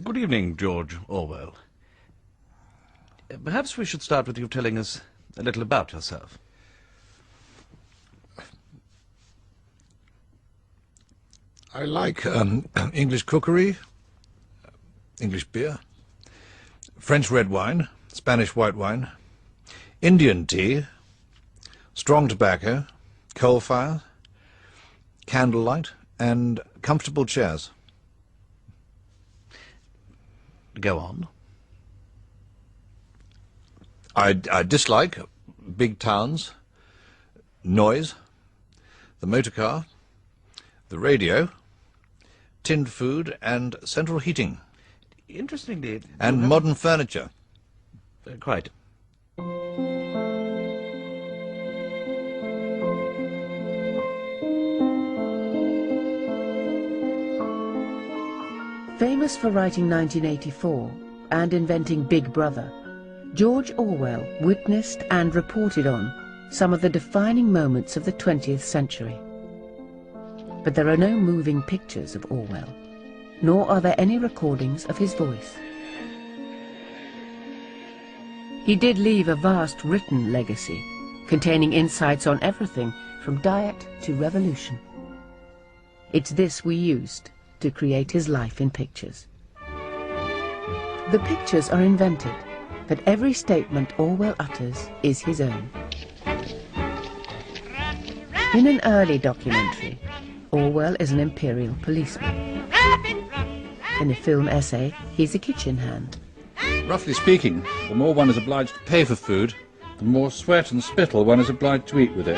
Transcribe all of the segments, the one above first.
Good evening, George Orwell. Perhaps we should start with you telling us a little about yourself. I like English cookery, English beer, French red wine, Spanish white wine, Indian tea, strong tobacco, coal fire, candlelight, and comfortable chairs. Go on. I dislike big towns, noise, the motor car, the radio, tinned food, and central heating. Interestingly... And modern furniture. Quite. Famous for writing 1984 and inventing Big Brother, George Orwell witnessed and reported on some of the defining moments of the 20th century. But there are no moving pictures of Orwell, nor are there any recordings of his voice. He did leave a vast written legacy, containing insights on everything from diet to revolution. It's this we used to create his life in pictures. The pictures are invented, but every statement Orwell utters is his own. In an early documentary, Orwell is an imperial policeman. In a film essay, he's a kitchen hand. Roughly speaking, the more one is obliged to pay for food, the more sweat and spittle one is obliged to eat with it.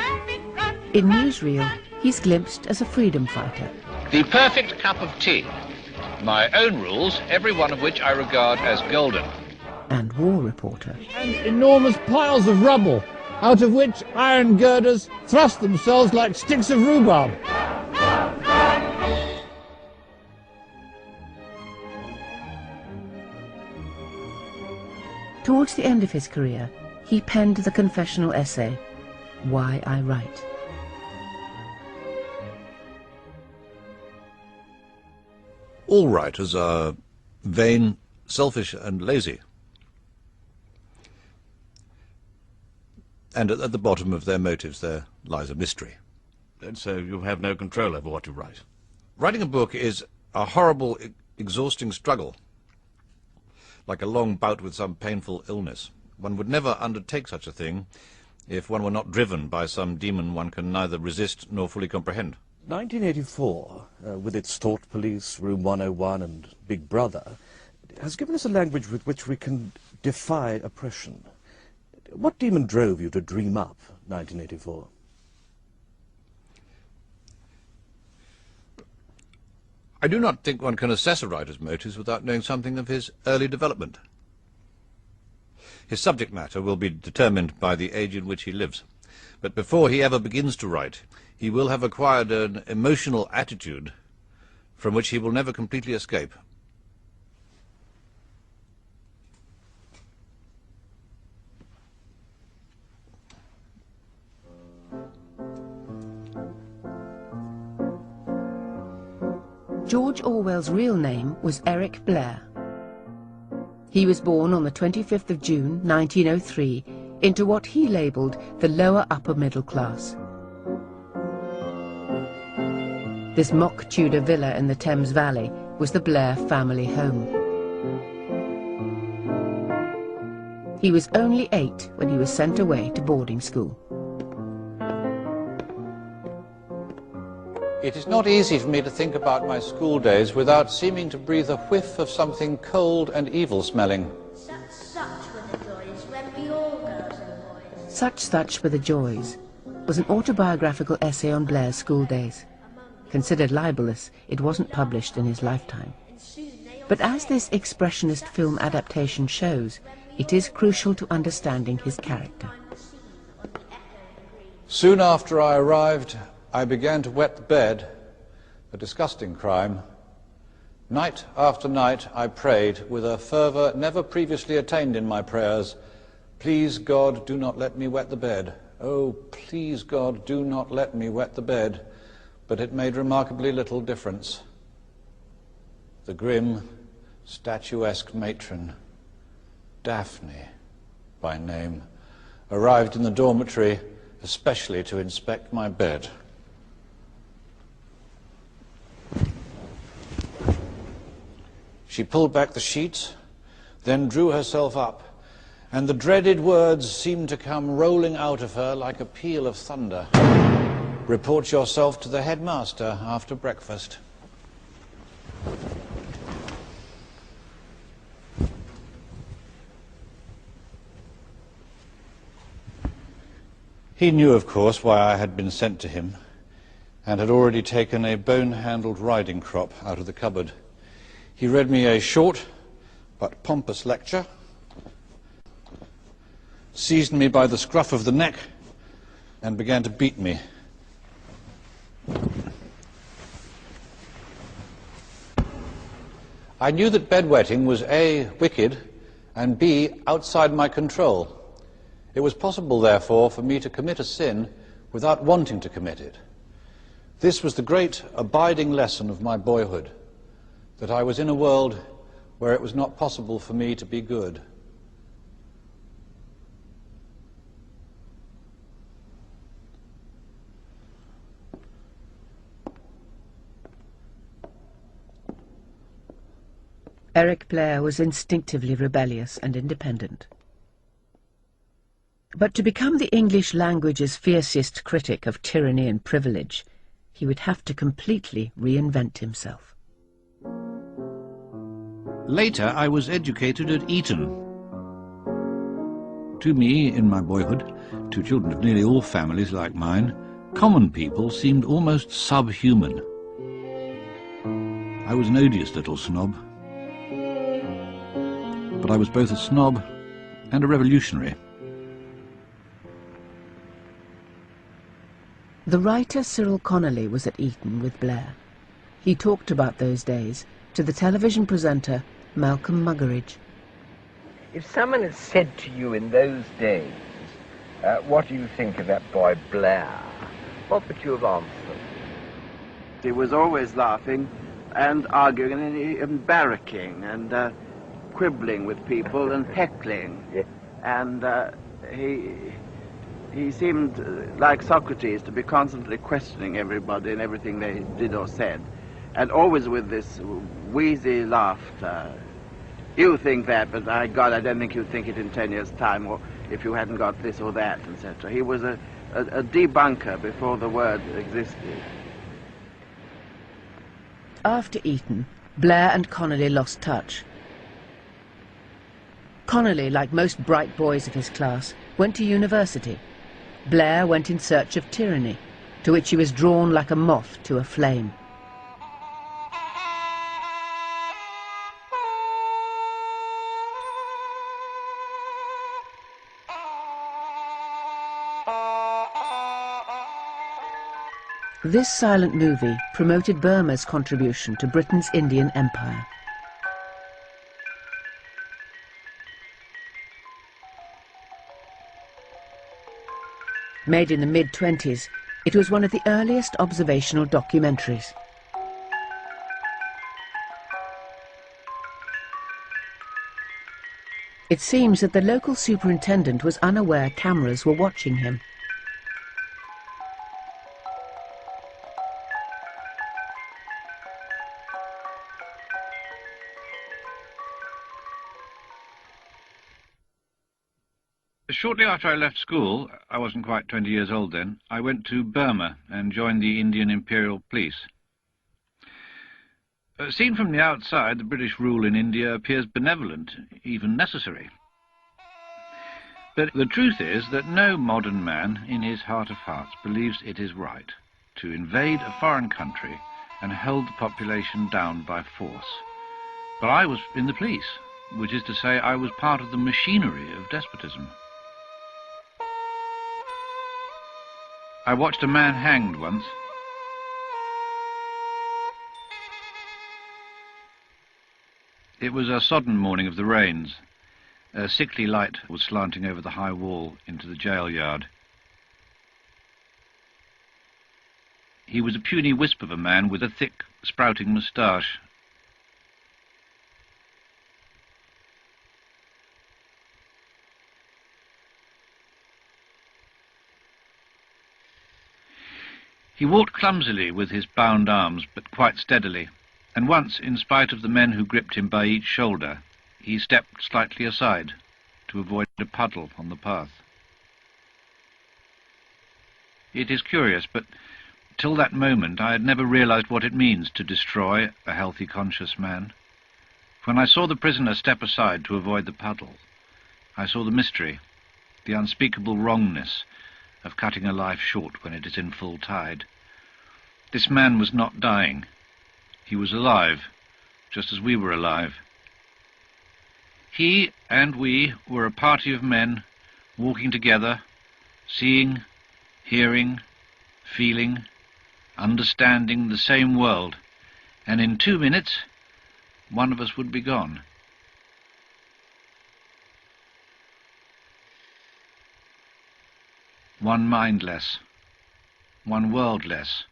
In newsreel, he's glimpsed as a freedom fighter. The perfect cup of tea. My own rules, every one of which I regard as golden. And war reporter. And enormous piles of rubble, out of which iron girders thrust themselves like sticks of rhubarb. Towards the end of his career, he penned the confessional essay, Why I Write. All writers are vain, selfish, and lazy. And at the bottom of their motives there lies a mystery. And so you have no control over what you write? Writing a book is a horrible, exhausting struggle, like a long bout with some painful illness. One would never undertake such a thing if one were not driven by some demon one can neither resist nor fully comprehend. 1984, with its thought police, Room 101 and Big Brother, has given us a language with which we can defy oppression. What demon drove you to dream up 1984? I do not think one can assess a writer's motives without knowing something of his early development. His subject matter will be determined by the age in which he lives. But before he ever begins to write, he will have acquired an emotional attitude from which he will never completely escape. George Orwell's real name was Eric Blair. He was born on the 25th of June, 1903, into what he labelled the lower upper middle class. This mock Tudor villa in the Thames Valley was the Blair family home. He was only 8 when he was sent away to boarding school. It is not easy for me to think about my school days without seeming to breathe a whiff of something cold and evil-smelling. Such were the joys when we all girls and boys. Such Were the Joys was an autobiographical essay on Blair's school days. Considered libelous, it wasn't published in his lifetime. But as this expressionist film adaptation shows, it is crucial to understanding his character. Soon after I arrived, I began to wet the bed, a disgusting crime. Night after night I prayed with a fervour never previously attained in my prayers, "Please God, do not let me wet the bed. Oh, please God, do not let me wet the bed." But it made remarkably little difference. The grim, statuesque matron, Daphne by name, arrived in the dormitory especially to inspect my bed. She pulled back the sheets, then drew herself up, and the dreaded words seemed to come rolling out of her like a peal of thunder. Report yourself to the headmaster after breakfast. He knew, of course, why I had been sent to him, and had already taken a bone-handled riding crop out of the cupboard. He read me a short but pompous lecture, seized me by the scruff of the neck, and began to beat me. I knew that bedwetting was A, wicked, and B, outside my control. It was possible, therefore, for me to commit a sin without wanting to commit it. This was the great abiding lesson of my boyhood, that I was in a world where it was not possible for me to be good. Eric Blair was instinctively rebellious and independent. But to become the English language's fiercest critic of tyranny and privilege, he would have to completely reinvent himself. Later, I was educated at Eton. To me, in my boyhood, to children of nearly all families like mine, common people seemed almost subhuman. I was an odious little snob. But I was both a snob and a revolutionary. The writer Cyril Connolly was at Eton with Blair. He talked about those days to the television presenter Malcolm Muggeridge. If someone had said to you in those days, what do you think of that boy Blair, what would you have answered? He was always laughing and arguing and barracking and quibbling with people and heckling. Yes. And he seemed, like Socrates, to be constantly questioning everybody and everything they did or said, and always with this wheezy laughter. You think that, but by God, I don't think you'd think it in 10 years' time, or if you hadn't got this or that, etc. He was a debunker before the word existed. After Eton, Blair and Connolly lost touch. Connolly, like most bright boys of his class, went to university. Blair went in search of tyranny, to which he was drawn like a moth to a flame. This silent movie promoted Burma's contribution to Britain's Indian Empire. Made in the mid-20s, it was one of the earliest observational documentaries. It seems that the local superintendent was unaware cameras were watching him. Shortly after I left school, I wasn't quite 20 years old then, I went to Burma and joined the Indian Imperial Police. Seen from the outside, the British rule in India appears benevolent, even necessary. But the truth is that no modern man, in his heart of hearts, believes it is right to invade a foreign country and hold the population down by force. But I was in the police, which is to say I was part of the machinery of despotism. I watched a man hanged once. It was a sodden morning of the rains. A sickly light was slanting over the high wall into the jail yard. He was a puny wisp of a man with a thick, sprouting moustache. He walked clumsily with his bound arms, but quite steadily, and once, in spite of the men who gripped him by each shoulder, he stepped slightly aside to avoid a puddle on the path. It is curious, but till that moment I had never realized what it means to destroy a healthy, conscious man. When I saw the prisoner step aside to avoid the puddle, I saw the mystery, the unspeakable wrongness of cutting a life short when it is in full tide. This man was not dying. He was alive, just as we were alive. He and we were a party of men walking together, seeing, hearing, feeling, understanding the same world, and in 2 minutes one of us would be gone. One mind less, one world less.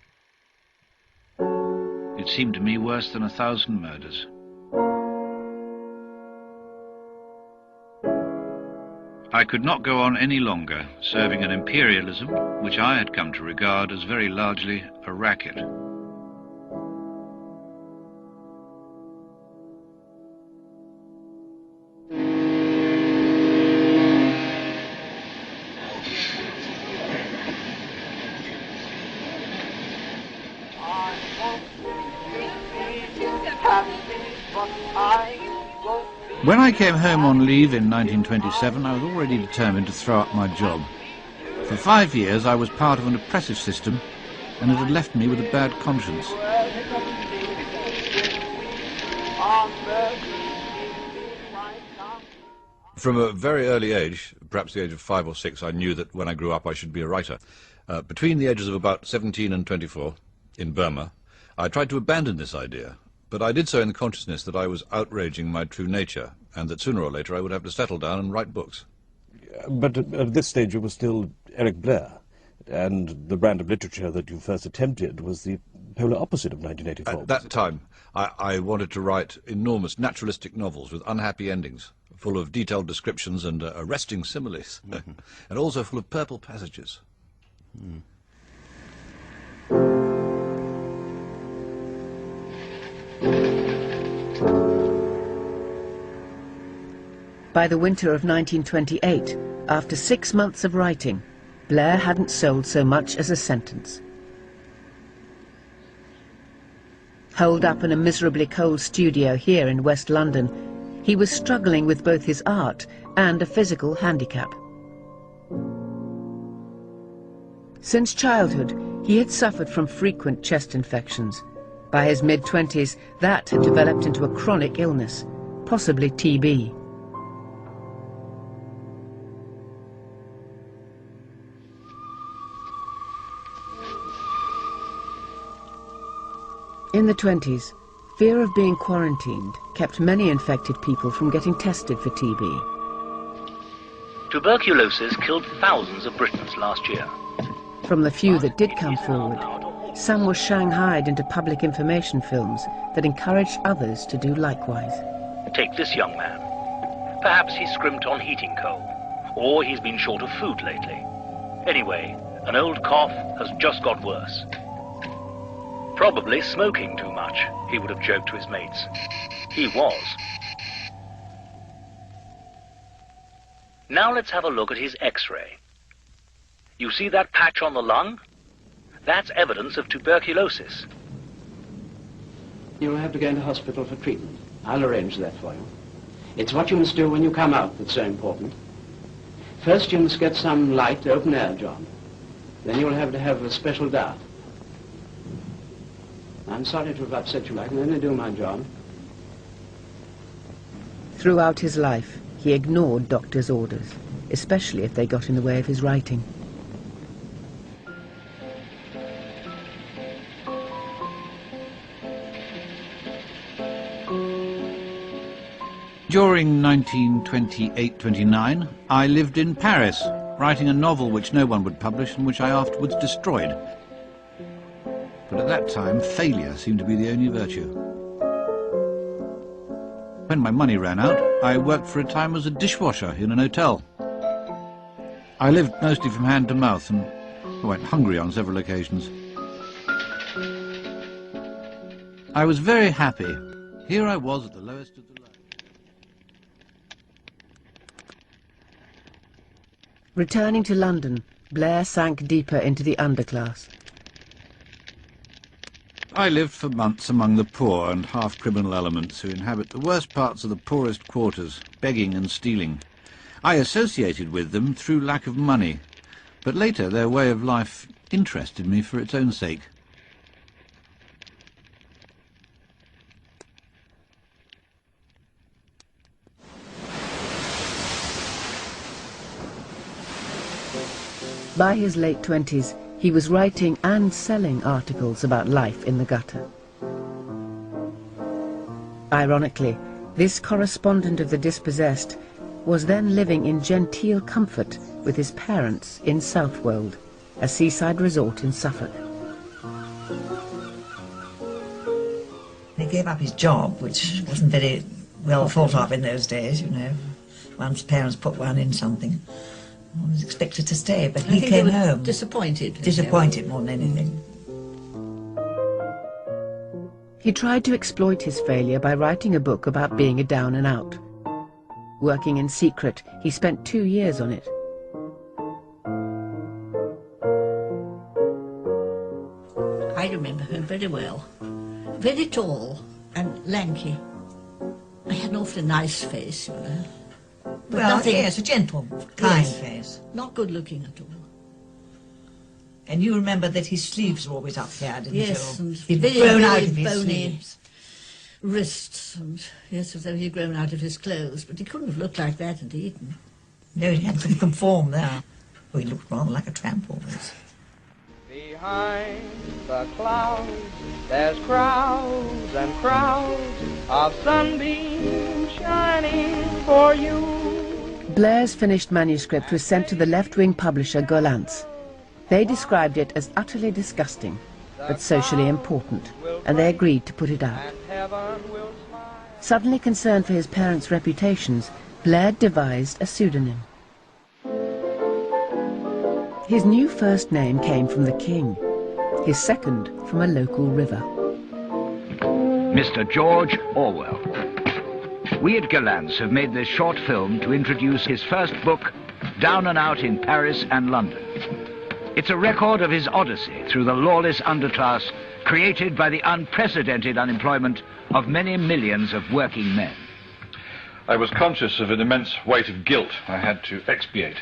It seemed to me worse than 1,000 murders. I could not go on any longer serving an imperialism which I had come to regard as very largely a racket. When I came home on leave in 1927, I was already determined to throw up my job. For 5 years I was part of an oppressive system, and it had left me with a bad conscience. From a very early age, perhaps the age of 5 or 6, I knew that when I grew up I should be a writer. Between the ages of about 17 and 24, in Burma, I tried to abandon this idea. But I did so in the consciousness that I was outraging my true nature, and that sooner or later I would have to settle down and write books. But at this stage you were still Eric Blair, and the brand of literature that you first attempted was the polar opposite of 1984. At that time, I wanted to write enormous naturalistic novels with unhappy endings, full of detailed descriptions and arresting similes, and also full of purple passages. By the winter of 1928, after 6 months of writing, Blair hadn't sold so much as a sentence. Holed up in a miserably cold studio here in West London, he was struggling with both his art and a physical handicap. Since childhood, he had suffered from frequent chest infections. By his mid-20s, that had developed into a chronic illness, possibly TB. In the 20s, fear of being quarantined kept many infected people from getting tested for TB. Tuberculosis killed thousands of Britons last year. From the few that did come forward, some were shanghaied into public information films that encouraged others to do likewise. Take this young man. Perhaps he's scrimped on heating coal, or he's been short of food lately. Anyway, an old cough has just got worse. Probably smoking too much, he would have joked to his mates. He was. Now let's have a look at his X-ray. You see that patch on the lung? That's evidence of tuberculosis. You'll have to go into hospital for treatment. I'll arrange that for you. It's what you must do when you come out that's so important. First you must get some light, open-air job. Then you'll have to have a special diet. I'm sorry to have upset you. I can only do my job. Throughout his life, he ignored doctors' orders, especially if they got in the way of his writing. During 1928-29, I lived in Paris, writing a novel which no one would publish and which I afterwards destroyed. But at that time, failure seemed to be the only virtue. When my money ran out, I worked for a time as a dishwasher in an hotel. I lived mostly from hand to mouth and went hungry on several occasions. I was very happy. Here I was at the lowest of the low. Returning to London, Blair sank deeper into the underclass. I lived for months among the poor and half-criminal elements who inhabit the worst parts of the poorest quarters, begging and stealing. I associated with them through lack of money, but later their way of life interested me for its own sake. By his late 20s, he was writing and selling articles about life in the gutter. Ironically, this correspondent of the dispossessed was then living in genteel comfort with his parents in Southwold, a seaside resort in Suffolk. He gave up his job, which wasn't very well thought of in those days, you know. Once parents put one in something, one was expected to stay, but he came home. Disappointed. Disappointed more than anything. He tried to exploit his failure by writing a book about being a down and out. Working in secret, he spent 2 years on it. I remember her very well. Very tall and lanky. I had an awfully nice face, you know. But Well, nothing, yes, a gentle, kind yes, face. not good looking at all. And you remember that his sleeves were always up here, didn't you? Yes, and He'd very, grown very out of his bony sleeves. wrists, and yes, as though he'd grown out of his clothes. But he couldn't have looked like that and eaten. No, he had to conform there. Oh, he looked rather like a tramp always. Behind the clouds, there's crowds and crowds of sunbeams shining for you. Blair's finished manuscript was sent to the left-wing publisher Gollancz. They described it as utterly disgusting, but socially important, and they agreed to put it out. Suddenly concerned for his parents' reputations, Blair devised a pseudonym. His new first name came from the king, his second from a local river. Mr. George Orwell. We at Gollancz have made this short film to introduce his first book, Down and Out in Paris and London. It's a record of his odyssey through the lawless underclass created by the unprecedented unemployment of many millions of working men. I was conscious of an immense weight of guilt I had to expiate.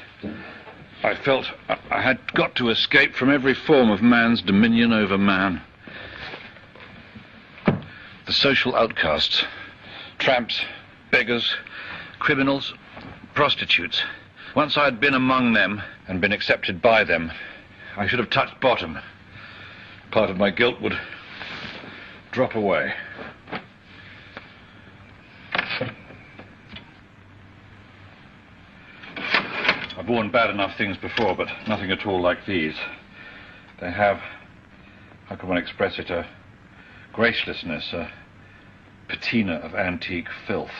I felt I had got to escape from every form of man's dominion over man. The social outcasts, tramps, beggars, criminals, prostitutes. Once I had been among them and been accepted by them, I should have touched bottom. Part of my guilt would drop away. I've worn bad enough things before, but nothing at all like these. They have, how can one express it, a gracelessness, a patina of antique filth.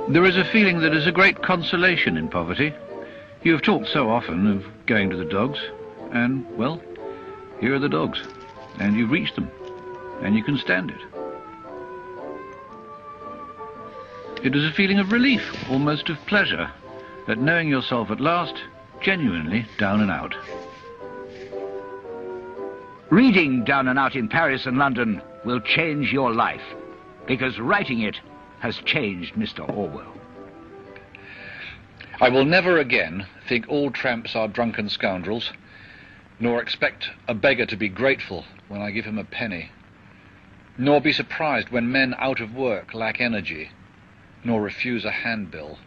There is a feeling that is a great consolation in poverty. You have talked so often of going to the dogs, and, well, here are the dogs, and you've reached them, and you can stand it. It is a feeling of relief, almost of pleasure, at knowing yourself at last genuinely down and out. Reading Down and Out in Paris and London will change your life, because writing it has changed Mr. Orwell. I will never again think all tramps are drunken scoundrels, nor expect a beggar to be grateful when I give him a penny, nor be surprised when men out of work lack energy, nor refuse a handbill,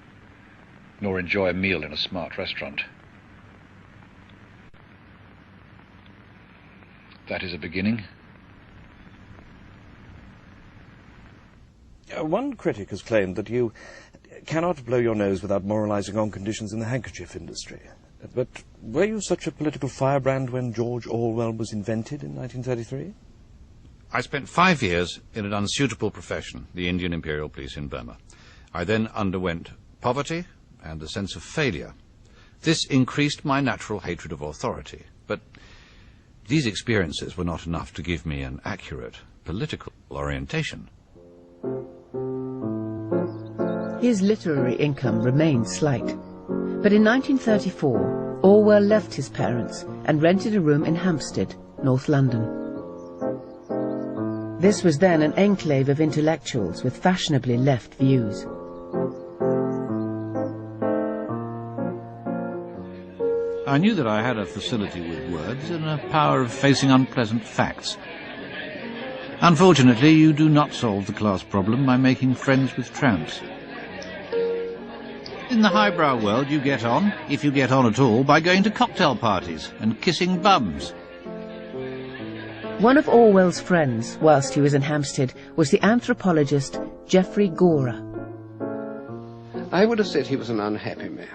nor enjoy a meal in a smart restaurant. That is a beginning. One critic has claimed that you cannot blow your nose without moralizing on conditions in the handkerchief industry. But were you such a political firebrand when George Orwell was invented in 1933? I spent 5 years in an unsuitable profession, the Indian Imperial Police in Burma. I then underwent poverty and the sense of failure. This increased my natural hatred of authority, but these experiences were not enough to give me an accurate political orientation. His literary income remained slight, but in 1934 Orwell left his parents and rented a room in Hampstead, North London. This was then an enclave of intellectuals with fashionably left views. I knew that I had a facility with words and a power of facing unpleasant facts. Unfortunately, you do not solve the class problem by making friends with tramps. In the highbrow world, you get on, if you get on at all, by going to cocktail parties and kissing bums. One of Orwell's friends, whilst he was in Hampstead, was the anthropologist Geoffrey Gora. I would have said he was an unhappy man.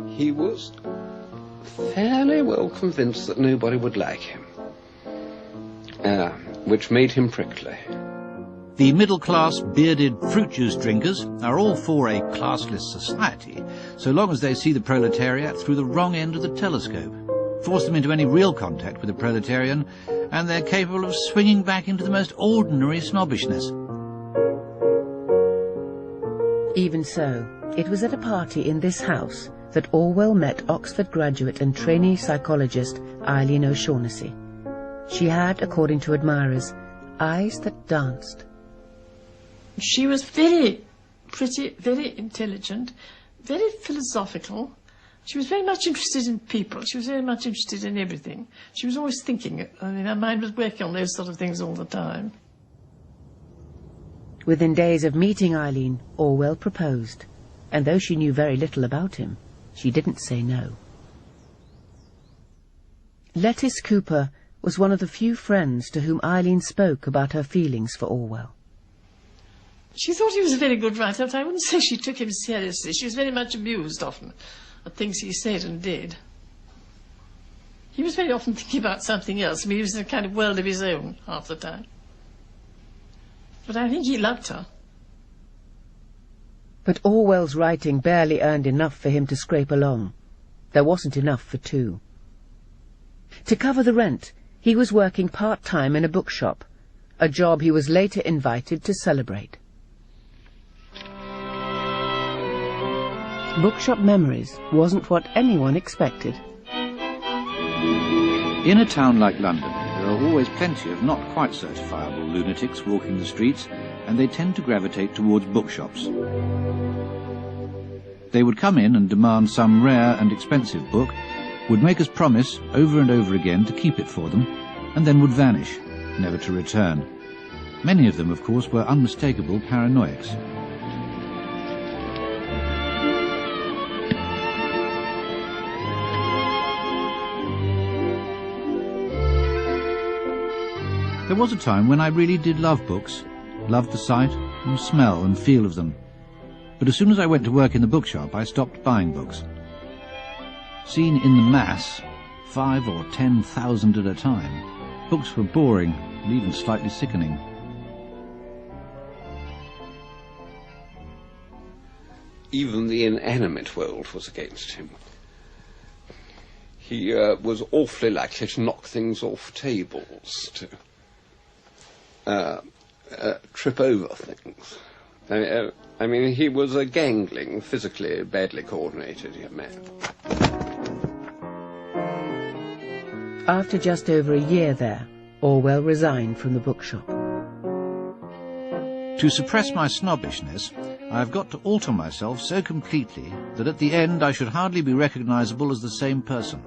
He was fairly well convinced that nobody would like him, which made him prickly. The middle-class, bearded fruit juice drinkers are all for a classless society, so long as they see the proletariat through the wrong end of the telescope. Force them into any real contact with the proletarian, and they're capable of swinging back into the most ordinary snobbishness. Even so, it was at a party in this house that Orwell met Oxford graduate and trainee psychologist Eileen O'Shaughnessy. She had, according to admirers, eyes that danced. She was very pretty, very intelligent, very philosophical. She was very much interested in people. She was very much interested in everything. She was always thinking. I mean, her mind was working on those sort of things all the time. Within days of meeting Eileen, Orwell proposed, and though she knew very little about him, she didn't say no. Lettice Cooper was one of the few friends to whom Eileen spoke about her feelings for Orwell. She thought he was a very good writer, but I wouldn't say she took him seriously. She was very much amused often at things he said and did. He was very often thinking about something else. I mean, he was in a kind of world of his own half the time. But I think he loved her. But Orwell's writing barely earned enough for him to scrape along. There wasn't enough for two. To cover the rent, he was working part-time in a bookshop, a job he was later invited to celebrate. Bookshop Memories wasn't what anyone expected. In a town like London, there are always plenty of not quite certifiable lunatics walking the streets, and they tend to gravitate towards bookshops. They would come in and demand some rare and expensive book, would make us promise over and over again to keep it for them, and then would vanish, never to return. Many of them, of course, were unmistakable paranoics. There was a time when I really did love books, loved the sight and smell and feel of them. But as soon as I went to work in the bookshop, I stopped buying books. Seen in the mass, 5,000 or 10,000 at a time, books were boring and even slightly sickening. Even the inanimate world was against him. He was awfully likely to knock things off tables, to trip over things. I mean, he was a gangling, physically badly coordinated young man. After just over a year there, Orwell resigned from the bookshop. To suppress my snobbishness, I have got to alter myself so completely that at the end I should hardly be recognisable as the same person.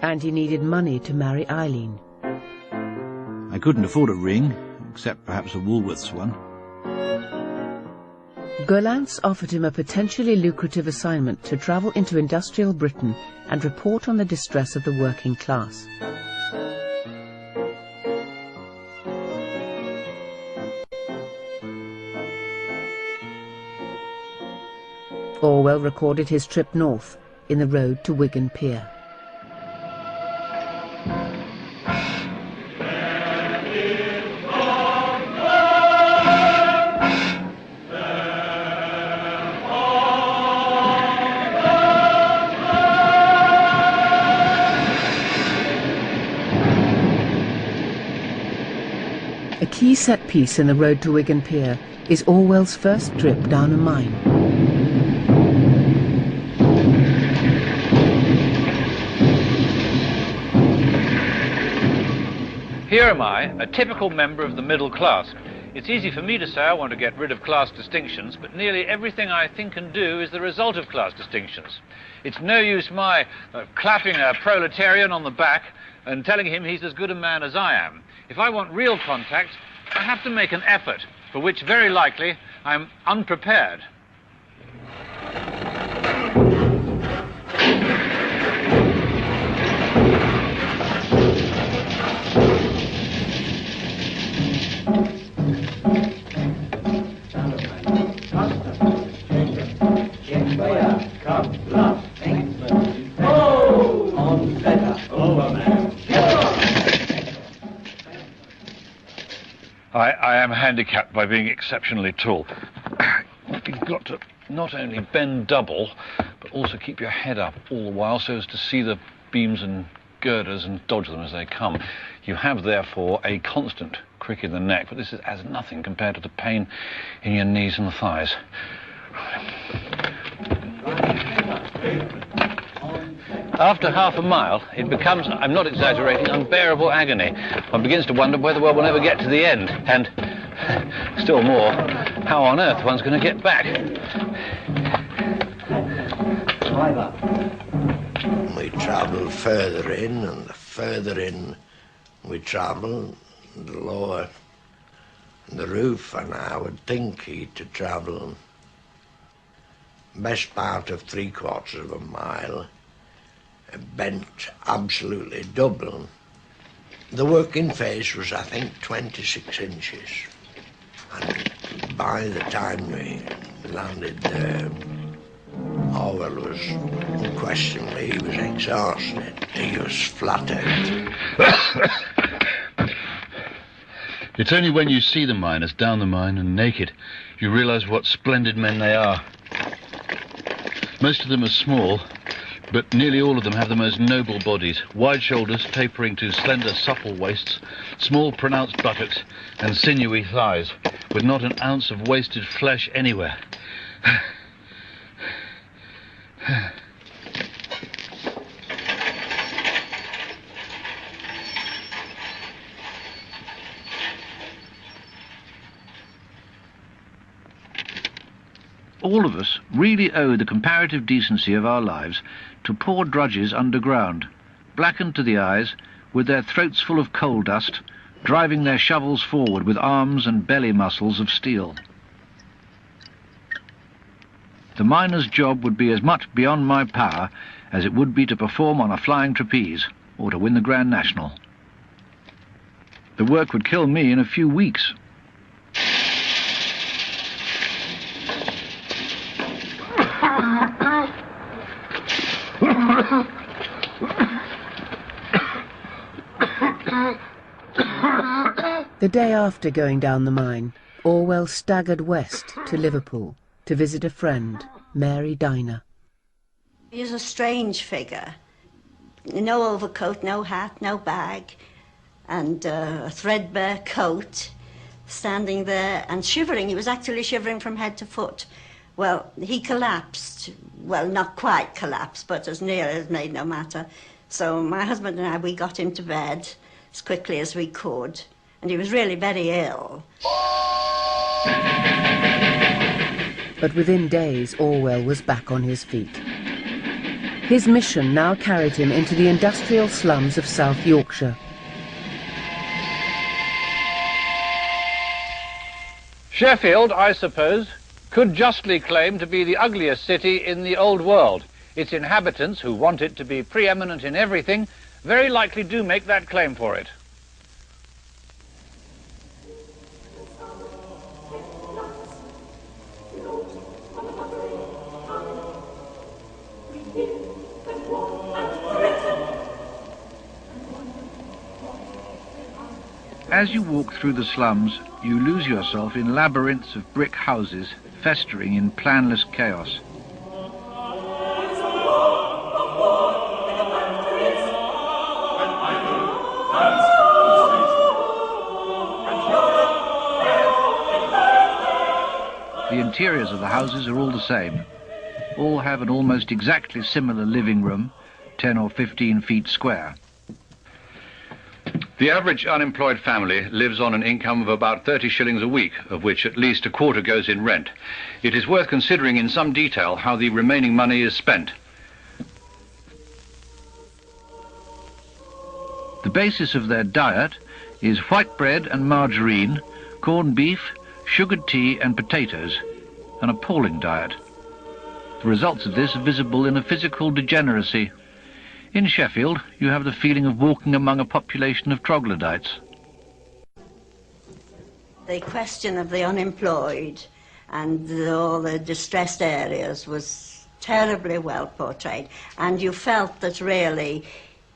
And he needed money to marry Eileen. I couldn't afford a ring, except perhaps a Woolworths one. Gollancz offered him a potentially lucrative assignment to travel into industrial Britain and report on the distress of the working class. Orwell recorded his trip north in the road to Wigan Pier. A key set piece in the road to Wigan Pier is Orwell's first trip down a mine. Here am I, a typical member of the middle class. It's easy for me to say I want to get rid of class distinctions, but nearly everything I think and do is the result of class distinctions. It's no use my clapping a proletarian on the back and telling him he's as good a man as I am. If I want real contact, I have to make an effort, for which very likely I'm unprepared. I am handicapped by being exceptionally tall. You've got to not only bend double, but also keep your head up all the while so as to see the beams and girders and dodge them as they come. You have, therefore, a constant crick in the neck, but this is as nothing compared to the pain in your knees and thighs. After half a mile, it becomes, I'm not exaggerating, unbearable agony. One begins to wonder whether one will ever get to the end, and still more, how on earth one's going to get back. We travel further in, and the further in we travel, the lower the roof, and I would think he to travel best part of 3/4 of a mile, bent absolutely double. The working face was, I think, 26 inches. And by the time we landed there, Orwell was, unquestionably, he was exhausted. He was flat out. It's only when you see the miners down the mine and naked, you realise what splendid men they are. Most of them are small, but nearly all of them have the most noble bodies, wide shoulders tapering to slender, supple waists, small, pronounced buttocks, and sinewy thighs, with not an ounce of wasted flesh anywhere. All of us really owe the comparative decency of our lives to poor drudges underground, blackened to the eyes, with their throats full of coal dust, driving their shovels forward with arms and belly muscles of steel. The miner's job would be as much beyond my power as it would be to perform on a flying trapeze or to win the Grand National. The work would kill me in a few weeks. The day after going down the mine, Orwell staggered west to Liverpool to visit a friend, Mary Diner. He was a strange figure. No overcoat, no hat, no bag, and a threadbare coat, standing there and shivering. He was actually shivering from head to foot. Well, he collapsed. Well, not quite collapsed, but as near as made no matter. So my husband and I, we got him to bed as quickly as we could, and he was really very ill. But within days, Orwell was back on his feet. His mission now carried him into the industrial slums of South Yorkshire. Sheffield, I suppose, could justly claim to be the ugliest city in the old world. Its inhabitants, who want it to be preeminent in everything, very likely do make that claim for it. As you walk through the slums, you lose yourself in labyrinths of brick houses festering in planless chaos. The interiors of the houses are all the same. All have an almost exactly similar living room, 10 or 15 feet square. The average unemployed family lives on an income of about 30 shillings a week, of which at least a quarter goes in rent. It is worth considering in some detail how the remaining money is spent. The basis of their diet is white bread and margarine, corned beef, sugared tea and potatoes, an appalling diet. The results of this are visible in a physical degeneracy. In Sheffield, you have the feeling of walking among a population of troglodytes. The question of the unemployed and all the distressed areas was terribly well portrayed, and you felt that really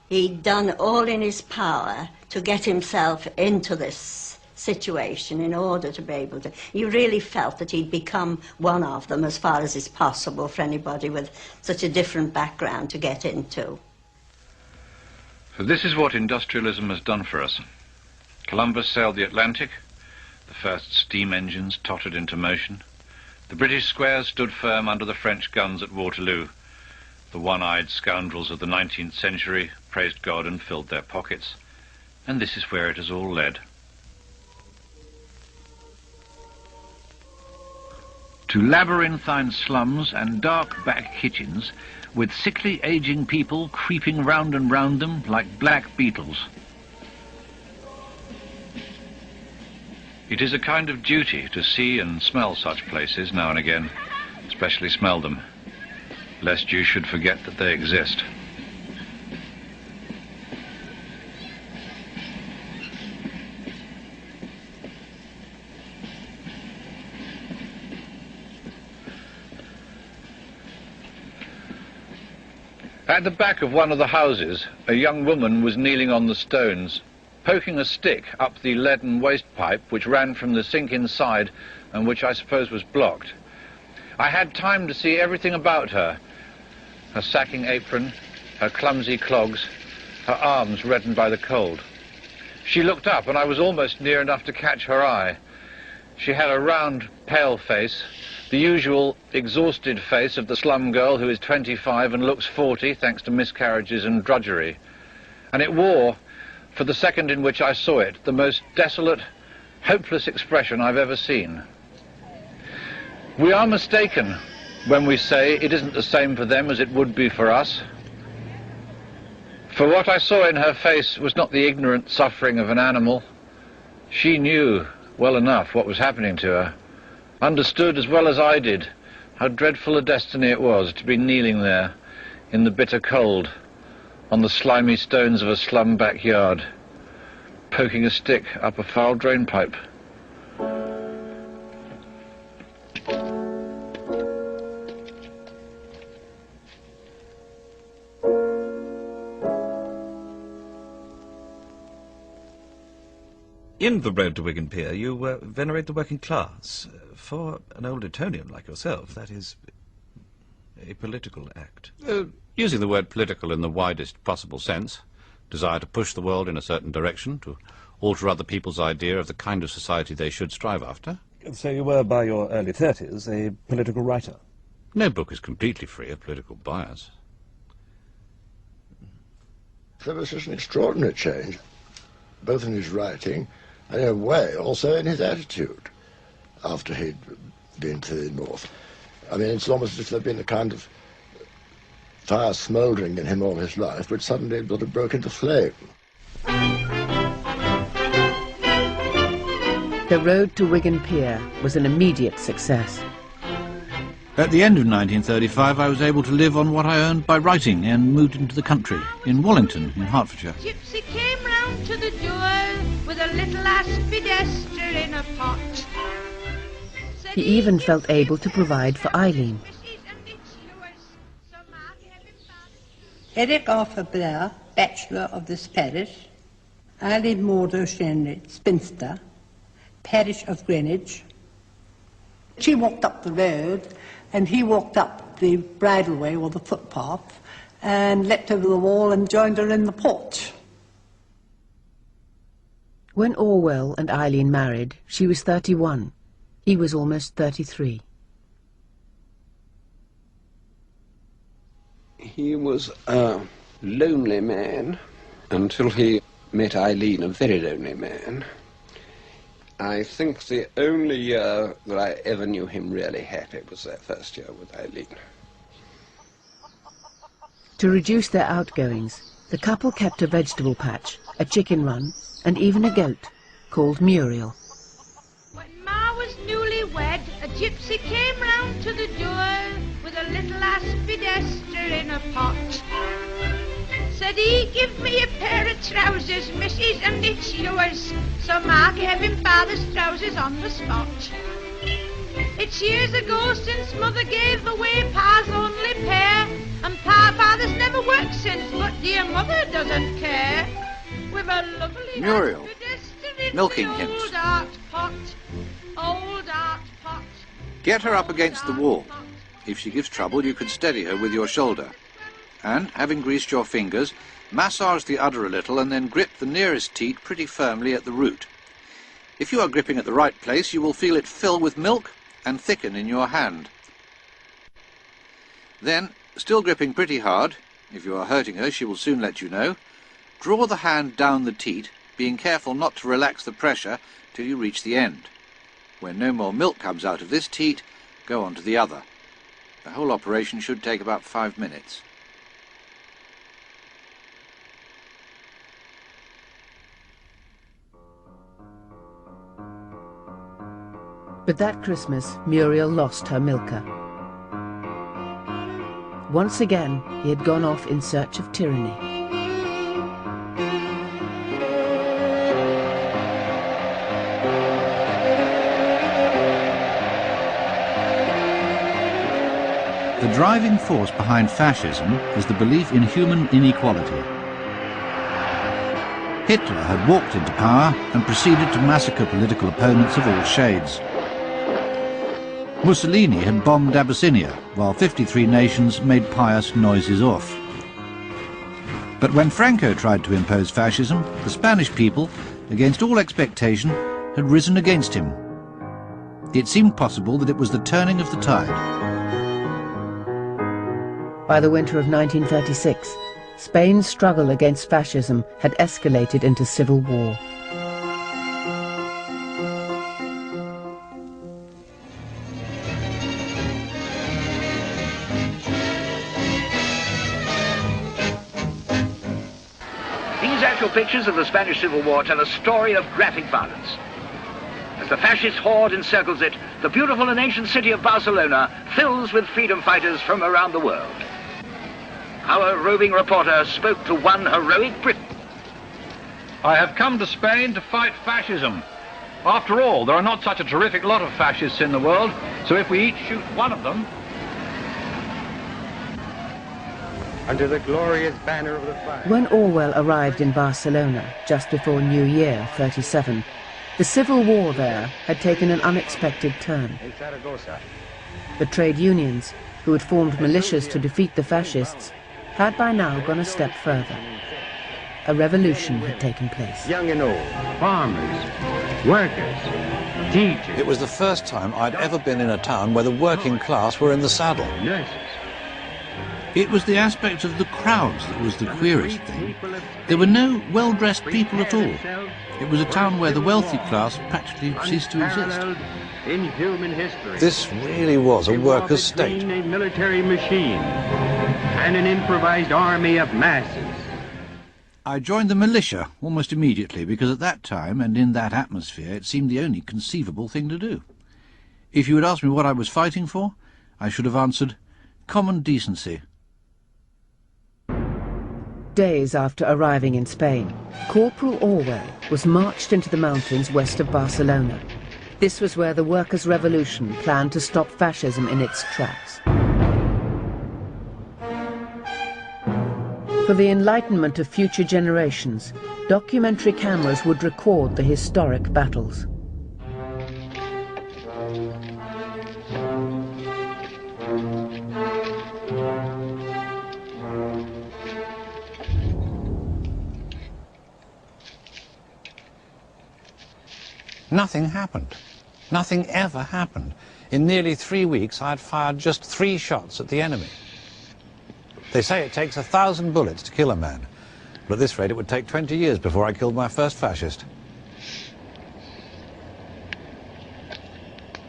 he'd done all in his power to get himself into this situation in order to be able to... You really felt that he'd become one of them as far as is possible for anybody with such a different background to get into. So this is what industrialism has done for us. Columbus sailed the Atlantic. The first steam engines tottered into motion. The British squares stood firm under the French guns at Waterloo. The one-eyed scoundrels of the 19th century praised God and filled their pockets. And this is where it has all led. To labyrinthine slums and dark back kitchens, with sickly aging people creeping round and round them like black beetles. It is a kind of duty to see and smell such places now and again, especially smell them, lest you should forget that they exist. At the back of one of the houses, a young woman was kneeling on the stones, poking a stick up the leaden waste pipe which ran from the sink inside and which I suppose was blocked. I had time to see everything about her: her sacking apron, her clumsy clogs, her arms reddened by the cold. She looked up and I was almost near enough to catch her eye. She had a round, pale face, the usual exhausted face of the slum girl who is 25 and looks 40 thanks to miscarriages and drudgery. And it wore, for the second in which I saw it, the most desolate, hopeless expression I've ever seen. We are mistaken when we say it isn't the same for them as it would be for us. For what I saw in her face was not the ignorant suffering of an animal. She knew well enough what was happening to her, understood as well as I did how dreadful a destiny it was to be kneeling there in the bitter cold on the slimy stones of a slum backyard, poking a stick up a foul drain pipe. In The Road to Wigan Pier, you venerate the working class. For an old Etonian like yourself, that is a political act. Using the word political in the widest possible sense, desire to push the world in a certain direction, to alter other people's idea of the kind of society they should strive after. So you were, by your early 30s, a political writer? No book is completely free of political bias. There was such an extraordinary change, both in his writing and in a way also in his attitude after he'd been to the north. I mean, it's almost as if there'd been a kind of fire smouldering in him all his life, which suddenly sort of broke into flame. The Road to Wigan Pier was an immediate success. At the end of 1935, I was able to live on what I earned by writing and moved into the country, in Wallington, in Hertfordshire. Gypsy came round to the door with a little aspidester in a pot. He even felt able to provide for Eileen. Eric Arthur Blair, Bachelor of this parish, Eileen Maud O'Shanley, spinster, parish of Greenwich. She walked up the road and he walked up the bridleway or the footpath and leapt over the wall and joined her in the porch. When Orwell and Eileen married, she was 31. He was almost 33. He was a lonely man until he met Eileen, a very lonely man. I think the only year that I ever knew him really happy was that first year with Eileen. To reduce their outgoings, the couple kept a vegetable patch, a chicken run, and even a goat, called Muriel. When Ma was newly wed, a gypsy came round to the door with a little aspidester in a pot. Said he, give me a pair of trousers, missus, and it's yours. So Ma gave him father's trousers on the spot. It's years ago since mother gave away Pa's only pair, and father's never worked since, but dear mother doesn't care. With a lovely Muriel, aspidester in milking the hints. old art pot. Old art pot. Get her up against the wall. If she gives trouble, you can steady her with your shoulder. And, having greased your fingers, massage the udder a little and then grip the nearest teat pretty firmly at the root. If you are gripping at the right place, you will feel it fill with milk and thicken in your hand. Then, still gripping pretty hard, if you are hurting her, she will soon let you know, draw the hand down the teat, being careful not to relax the pressure till you reach the end. When no more milk comes out of this teat, go on to the other. The whole operation should take about 5 minutes. But that Christmas, Muriel lost her milker. Once again, he had gone off in search of tyranny. The driving force behind fascism is the belief in human inequality. Hitler had walked into power and proceeded to massacre political opponents of all shades. Mussolini had bombed Abyssinia, while 53 nations made pious noises off. But when Franco tried to impose fascism, the Spanish people, against all expectation, had risen against him. It seemed possible that it was the turning of the tide. By the winter of 1936, Spain's struggle against fascism had escalated into civil war. These actual pictures of the Spanish Civil War tell a story of graphic violence. As the fascist horde encircles it, the beautiful and ancient city of Barcelona fills with freedom fighters from around the world. Our roving reporter spoke to one heroic Briton. I have come to Spain to fight fascism. After all, there are not such a terrific lot of fascists in the world, so if we each shoot one of them... Under the glorious banner of the flag. When Orwell arrived in Barcelona just before New Year 37, the civil war there had taken an unexpected turn. In Zaragoza. The trade unions, who had formed militias to defeat the fascists, had by now gone a step further. A revolution had taken place. Young and old, farmers, workers, teachers. It was the first time I'd ever been in a town where the working class were in the saddle. Nurses. It was the aspect of the crowds that was the queerest thing. There were no well-dressed people at all. It was a town where the wealthy class practically ceased to exist. In human history. This really was a workers' state. A military machine and an improvised army of masses. I joined the militia almost immediately because at that time and in that atmosphere it seemed the only conceivable thing to do. If you had asked me what I was fighting for, I should have answered, common decency. Days after arriving in Spain, Corporal Orwell was marched into the mountains west of Barcelona. This was where the workers' revolution planned to stop fascism in its tracks. For the enlightenment of future generations, documentary cameras would record the historic battles. Nothing happened. Nothing ever happened. In nearly 3 weeks, I had fired just 3 shots at the enemy. They say it takes 1,000 bullets to kill a man. But at this rate, it would take 20 years before I killed my first fascist.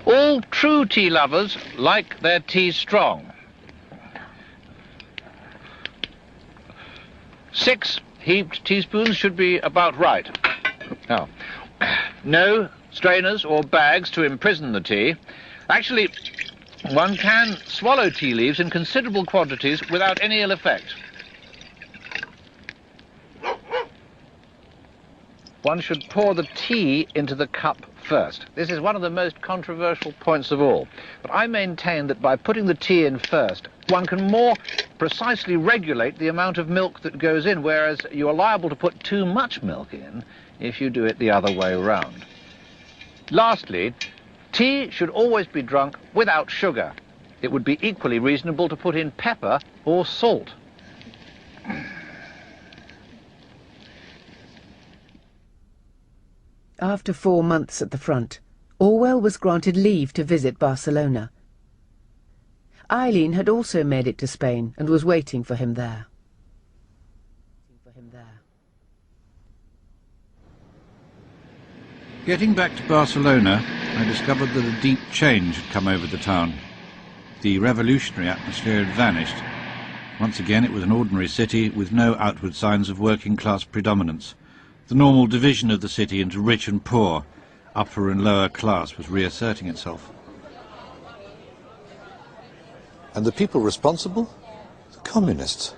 All true tea lovers like their tea strong. 6 heaped teaspoons should be about right. Now, no strainers or bags to imprison the tea. Actually, one can swallow tea leaves in considerable quantities without any ill effect. One should pour the tea into the cup first. This is one of the most controversial points of all. But I maintain that by putting the tea in first, one can more precisely regulate the amount of milk that goes in, whereas you are liable to put too much milk in if you do it the other way round. Lastly, tea should always be drunk without sugar. It would be equally reasonable to put in pepper or salt. After 4 months at the front, Orwell was granted leave to visit Barcelona. Eileen had also made it to Spain and was waiting for him there. Getting back to Barcelona, I discovered that a deep change had come over the town. The revolutionary atmosphere had vanished. Once again, it was an ordinary city with no outward signs of working-class predominance. The normal division of the city into rich and poor, upper and lower class, was reasserting itself. And the people responsible? The communists.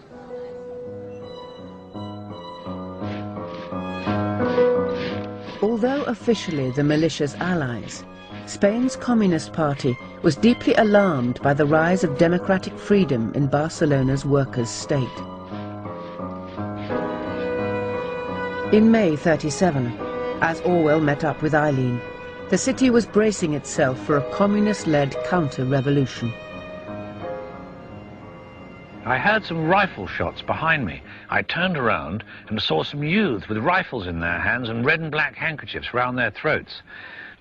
Although officially the militia's allies, Spain's Communist Party was deeply alarmed by the rise of democratic freedom in Barcelona's workers' state. In May '37, as Orwell met up with Eileen, the city was bracing itself for a communist-led counter-revolution. I heard some rifle shots behind me. I turned around and saw some youths with rifles in their hands and red and black handkerchiefs round their throats.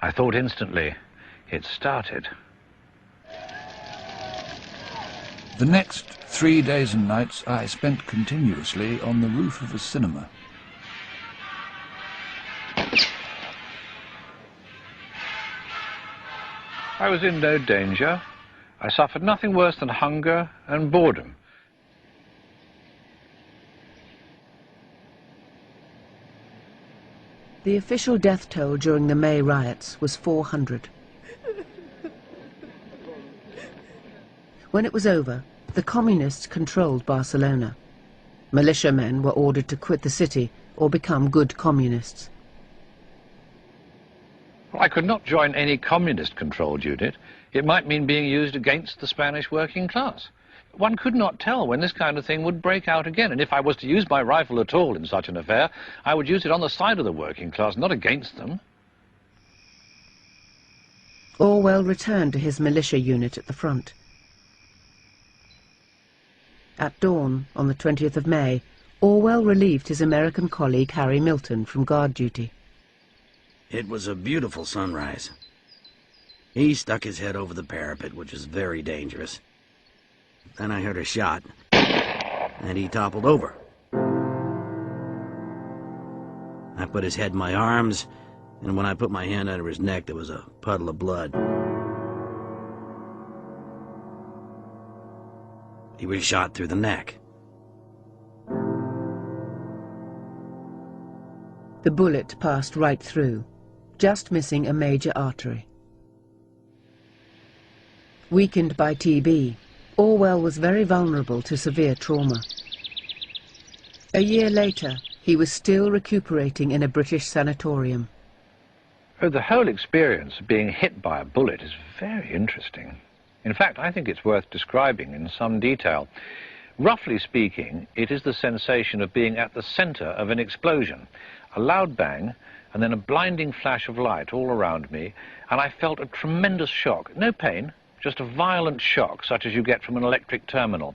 I thought instantly, it started. The next 3 days and nights I spent continuously on the roof of a cinema. I was in no danger. I suffered nothing worse than hunger and boredom. The official death toll during the May riots was 400. When it was over, the communists controlled Barcelona. Militiamen were ordered to quit the city or become good communists. I could not join any communist-controlled unit. It might mean being used against the Spanish working class. One could not tell when this kind of thing would break out again, and if I was to use my rifle at all in such an affair, I would use it on the side of the working class, not against them. Orwell returned to his militia unit at the front. At dawn, on the 20th of May, Orwell relieved his American colleague Harry Milton from guard duty. It was a beautiful sunrise. He stuck his head over the parapet, which was very dangerous. Then I heard a shot, and he toppled over. I put his head in my arms, and when I put my hand under his neck, there was a puddle of blood. He was shot through the neck. The bullet passed right through, just missing a major artery. Weakened by TB, Orwell was very vulnerable to severe trauma. A year later, he was still recuperating in a British sanatorium. Oh, the whole experience of being hit by a bullet is very interesting. In fact, I think it's worth describing in some detail. Roughly speaking, it is the sensation of being at the center of an explosion. A loud bang, and then a blinding flash of light all around me, and I felt a tremendous shock. No pain, just a violent shock, such as you get from an electric terminal.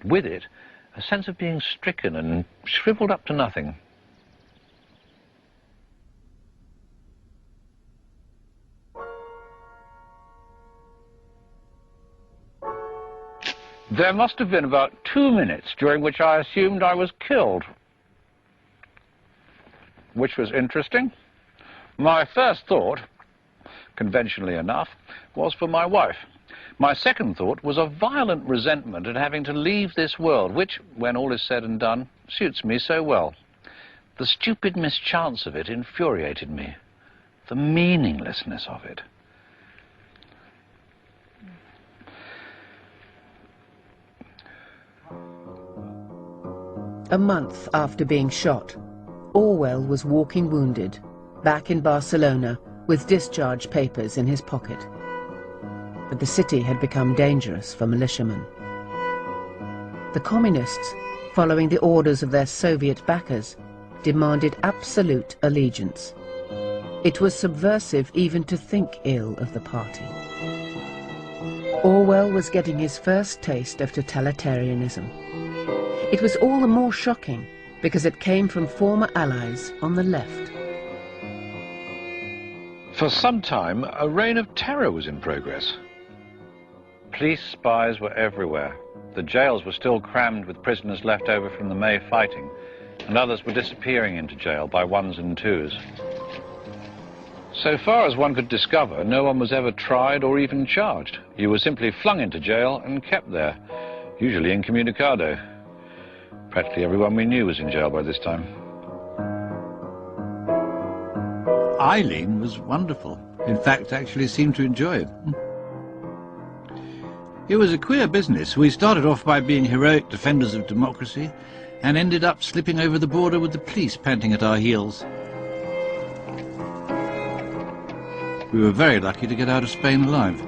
With it, a sense of being stricken and shriveled up to nothing. There must have been about 2 minutes during which I assumed I was killed, which was interesting. My first thought, conventionally enough, was for my wife. My second thought was a violent resentment at having to leave this world, which, when all is said and done, suits me so well. The stupid mischance of it infuriated me, the meaninglessness of it. A month after being shot, Orwell was walking wounded, back in Barcelona with discharge papers in his pocket. But the city had become dangerous for militiamen. The communists, following the orders of their Soviet backers, demanded absolute allegiance. It was subversive even to think ill of the party. Orwell was getting his first taste of totalitarianism. It was all the more shocking because it came from former allies on the left. For some time, a reign of terror was in progress. Police spies were everywhere. The jails were still crammed with prisoners left over from the May fighting, and others were disappearing into jail by ones and twos. So far as one could discover, no one was ever tried or even charged. You were simply flung into jail and kept there, usually incommunicado. Practically everyone we knew was in jail by this time. Eileen was wonderful. In fact, actually seemed to enjoy it. It was a queer business. We started off by being heroic defenders of democracy and ended up slipping over the border with the police panting at our heels. We were very lucky to get out of Spain alive.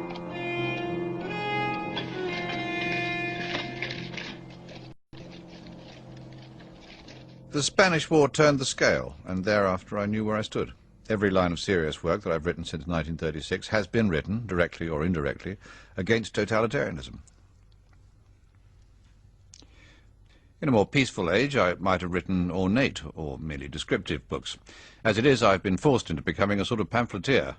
The Spanish War turned the scale, and thereafter I knew where I stood. Every line of serious work that I've written since 1936 has been written, directly or indirectly, against totalitarianism. In a more peaceful age, I might have written ornate or merely descriptive books. As it is, I've been forced into becoming a sort of pamphleteer.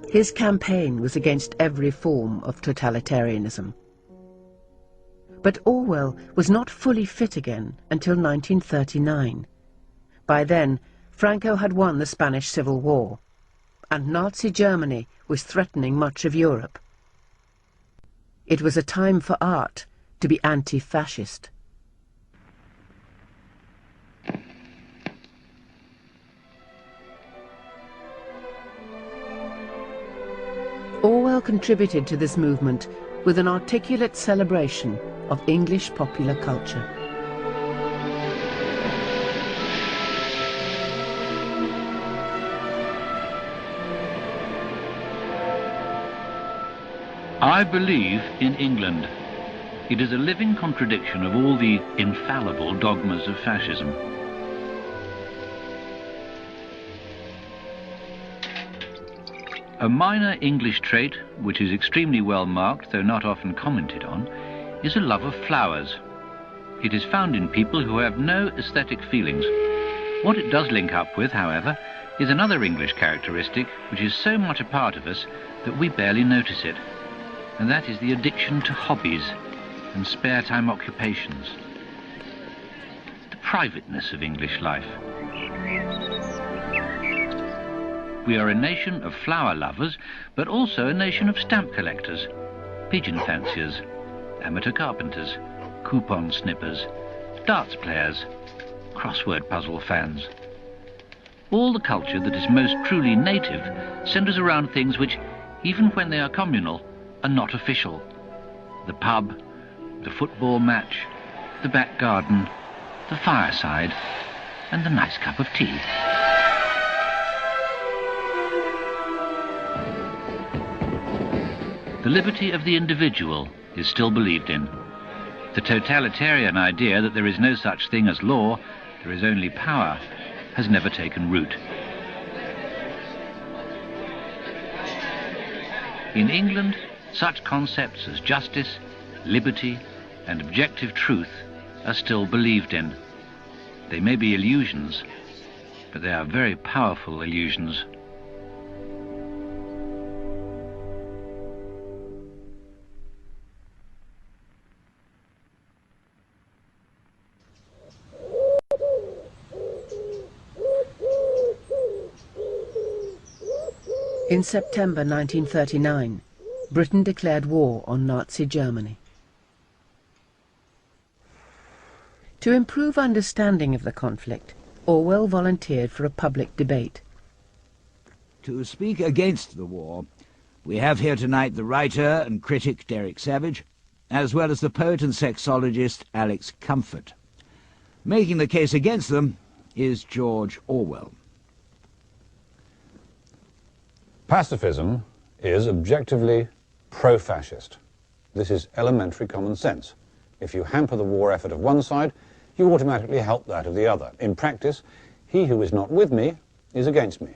His campaign was against every form of totalitarianism. But Orwell was not fully fit again until 1939. By then, Franco had won the Spanish Civil War, and Nazi Germany was threatening much of Europe. It was a time for art to be anti-fascist. Orwell contributed to this movement with an articulate celebration of English popular culture. I believe in England. It is a living contradiction of all the infallible dogmas of fascism. A minor English trait, which is extremely well marked, though not often commented on, is a love of flowers. It is found in people who have no aesthetic feelings. What it does link up with, however, is another English characteristic which is so much a part of us that we barely notice it, and that is the addiction to hobbies and spare time occupations. The privateness of English life. We are a nation of flower lovers, but also a nation of stamp collectors, pigeon fanciers, amateur carpenters, coupon snippers, darts players, crossword puzzle fans. All the culture that is most truly native centres around things which, even when they are communal, are not official. The pub, the football match, the back garden, the fireside, and the nice cup of tea. The liberty of the individual is still believed in. The totalitarian idea that there is no such thing as law, there is only power, has never taken root. In England, such concepts as justice, liberty, and objective truth are still believed in. They may be illusions, but they are very powerful illusions. In September 1939, Britain declared war on Nazi Germany. To improve understanding of the conflict, Orwell volunteered for a public debate. To speak against the war, we have here tonight the writer and critic Derek Savage, as well as the poet and sexologist Alex Comfort. Making the case against them is George Orwell. Pacifism is objectively pro-fascist. This is elementary common sense. If you hamper the war effort of one side, you automatically help that of the other. In practice, he who is not with me is against me.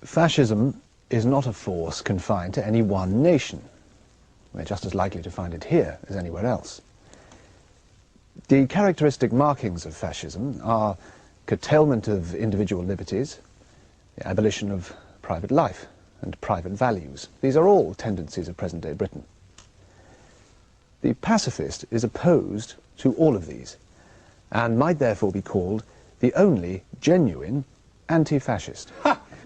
Fascism is not a force confined to any one nation. We're just as likely to find it here as anywhere else. The characteristic markings of fascism are curtailment of individual liberties, the abolition of private life and private values. These are all tendencies of present-day Britain. The pacifist is opposed to all of these, and might therefore be called the only genuine anti-fascist.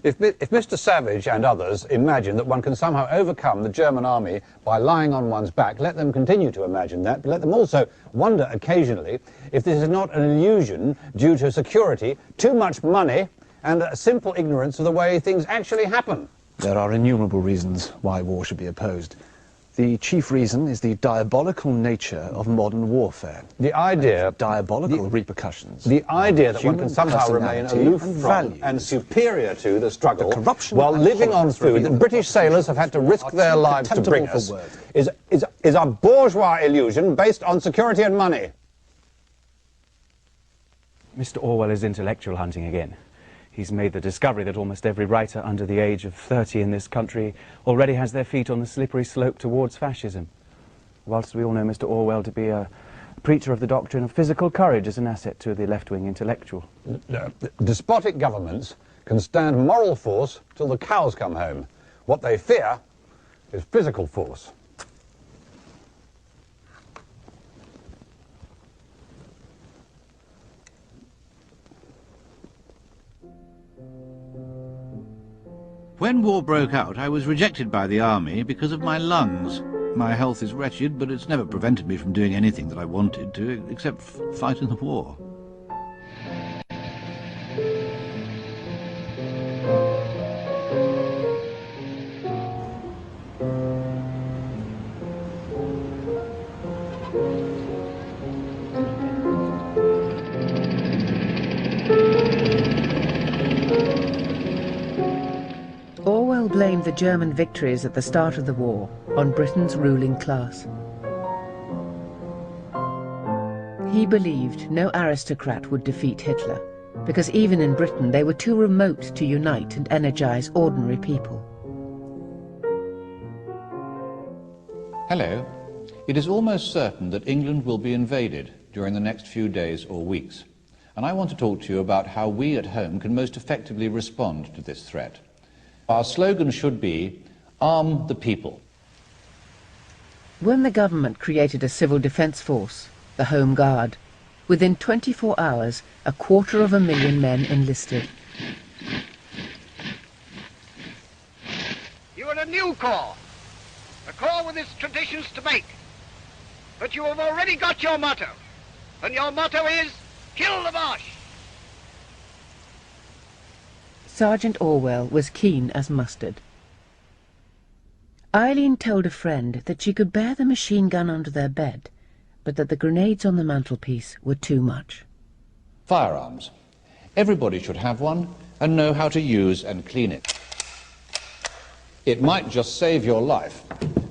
If Mr. Savage and others imagine that one can somehow overcome the German army by lying on one's back, let them continue to imagine that, but let them also wonder occasionally if this is not an illusion due to security, too much money, and a simple ignorance of the way things actually happen. There are innumerable reasons why war should be opposed. The chief reason is the diabolical nature of modern warfare. The idea... Diabolical repercussions. The idea that one can somehow remain aloof from and superior to the struggle while living on food that British sailors have had to risk their lives to bring us is a bourgeois illusion based on security and money. Mr. Orwell is intellectual hunting again. He's made the discovery that almost every writer under the age of 30 in this country already has their feet on the slippery slope towards fascism. Whilst we all know Mr. Orwell to be a preacher of the doctrine of physical courage as an asset to the left-wing intellectual. Despotic governments can stand moral force till the cows come home. What they fear is physical force. When war broke out, I was rejected by the army because of my lungs. My health is wretched, but it's never prevented me from doing anything that I wanted to, except fight in the war. Orwell blamed the German victories at the start of the war on Britain's ruling class. He believed no aristocrat would defeat Hitler, because even in Britain they were too remote to unite and energize ordinary people. Hello. It is almost certain that England will be invaded during the next few days or weeks, and I want to talk to you about how we at home can most effectively respond to this threat. Our slogan should be, arm the people. When the government created a civil defence force, the Home Guard, within 24 hours, 250,000 men enlisted. You are a new corps, a corps with its traditions to make. But you have already got your motto, and your motto is, kill the Boche. Sergeant Orwell was keen as mustard. Eileen told a friend that she could bear the machine gun under their bed, but that the grenades on the mantelpiece were too much. Firearms. Everybody should have one and know how to use and clean it. It might just save your life,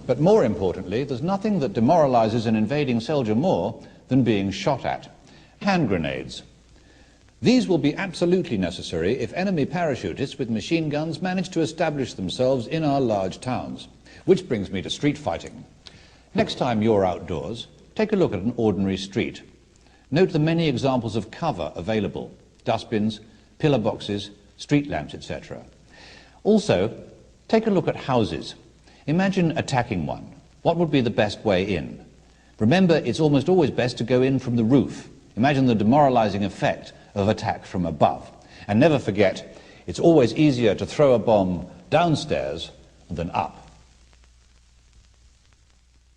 but more importantly, there's nothing that demoralizes an invading soldier more than being shot at. Hand grenades. These will be absolutely necessary if enemy parachutists with machine guns manage to establish themselves in our large towns. Which brings me to street fighting. Next time you're outdoors, take a look at an ordinary street. Note the many examples of cover available: dustbins, pillar boxes, street lamps, etc. Also, take a look at houses. Imagine attacking one. What would be the best way in? Remember, it's almost always best to go in from the roof. Imagine the demoralizing effect of attack from above. And never forget, it's always easier to throw a bomb downstairs than up.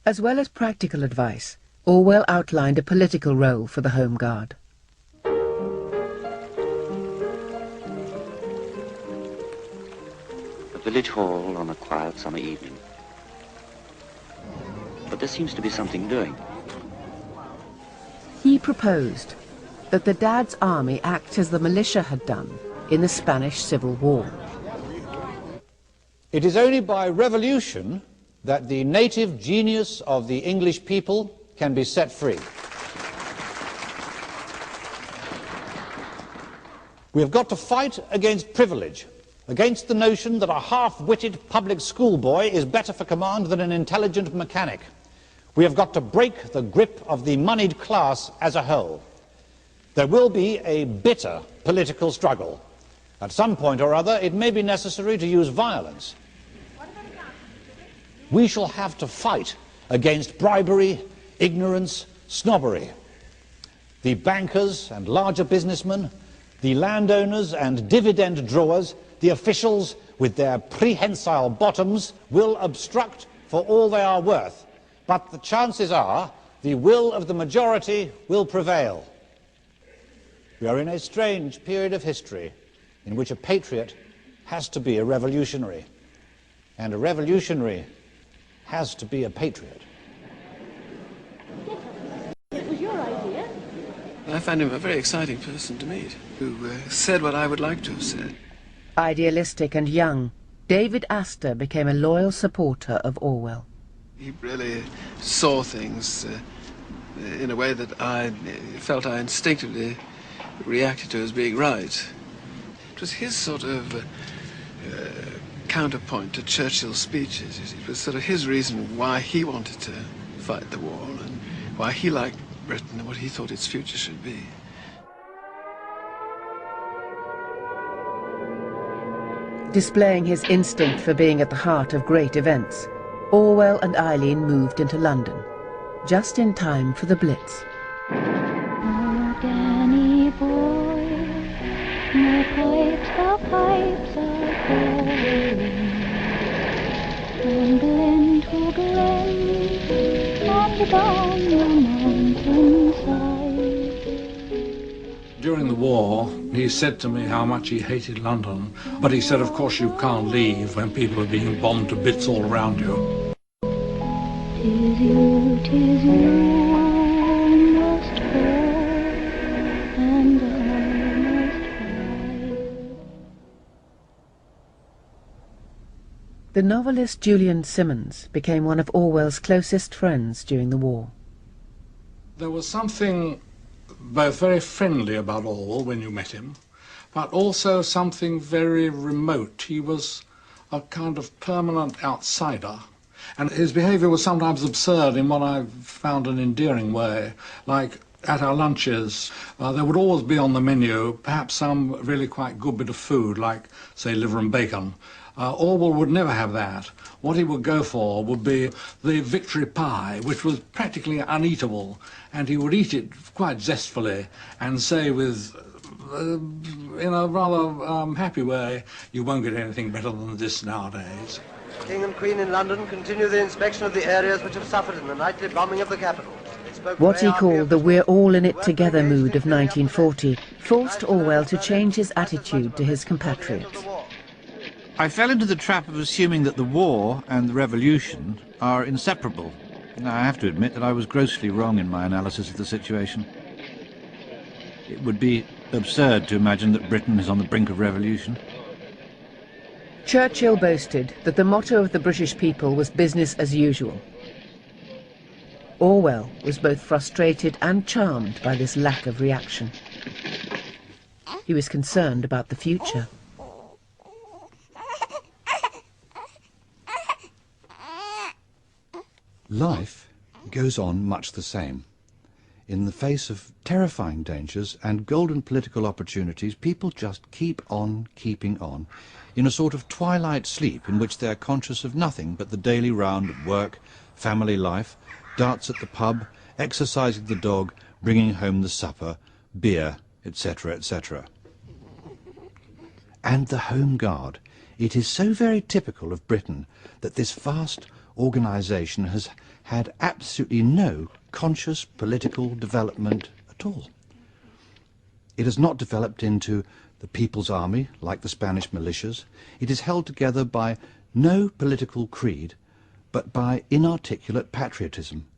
As well as practical advice, Orwell outlined a political role for the Home Guard. A village hall on a quiet summer evening. But there seems to be something doing. He proposed that the Dad's army act as the militia had done in the Spanish Civil War. It is only by revolution that the native genius of the English people can be set free. We have got to fight against privilege, against the notion that a half-witted public school boy is better for command than an intelligent mechanic. We have got to break the grip of the moneyed class as a whole. There will be a bitter political struggle. At some point or other, it may be necessary to use violence. We shall have to fight against bribery, ignorance, snobbery. The bankers and larger businessmen, the landowners and dividend drawers, the officials with their prehensile bottoms will obstruct for all they are worth. But the chances are the will of the majority will prevail. We are in a strange period of history in which a patriot has to be a revolutionary, and a revolutionary has to be a patriot. It was your idea. I find him a very exciting person to meet, who said what I would like to have said. Idealistic and young, David Astor became a loyal supporter of Orwell. He really saw things in a way that I felt I instinctively reacted to as being right. It was his sort of counterpoint to Churchill's speeches. It was sort of his reason why he wanted to fight the war and why he liked Britain and what he thought its future should be. Displaying his instinct for being at the heart of great events, Orwell and Eileen moved into London, just in time for the Blitz. Oh, Danny boy, my pipes are calling. From glen to glen, and down the mountainside. During the war, he said to me how much he hated London, but he said, of course, you can't leave when people are being bombed to bits all around you. 'Tis you must go, and I must fly. The novelist Julian Simmons became one of Orwell's closest friends during the war. There was something both very friendly about Orwell when you met him, but also something very remote. He was a kind of permanent outsider, and his behaviour was sometimes absurd in what I found an endearing way. Like at our lunches, there would always be on the menu perhaps some really quite good bit of food, like, say, liver and bacon. Orwell would never have that. What he would go for would be the victory pie, which was practically uneatable, and he would eat it quite zestfully and say with, in a rather happy way, you won't get anything better than this nowadays. King and Queen in London continue the inspection of the areas which have suffered in the nightly bombing of the capital. What he called the "we're all in it together" mood of 1940 forced Orwell to change his attitude to his compatriots. I fell into the trap of assuming that the war and the revolution are inseparable. Now, I have to admit that I was grossly wrong in my analysis of the situation. It would be absurd to imagine that Britain is on the brink of revolution. Churchill boasted that the motto of the British people was business as usual. Orwell was both frustrated and charmed by this lack of reaction. He was concerned about the future. Life goes on much the same. In the face of terrifying dangers and golden political opportunities, people just keep on keeping on, in a sort of twilight sleep in which they are conscious of nothing but the daily round of work, family life, darts at the pub, exercising the dog, bringing home the supper, beer, etc., etc. And the Home Guard. It is so very typical of Britain that this vast organisation has had absolutely no conscious political development at all. It has not developed into the People's Army, like the Spanish militias. It is held together by no political creed, but by inarticulate patriotism.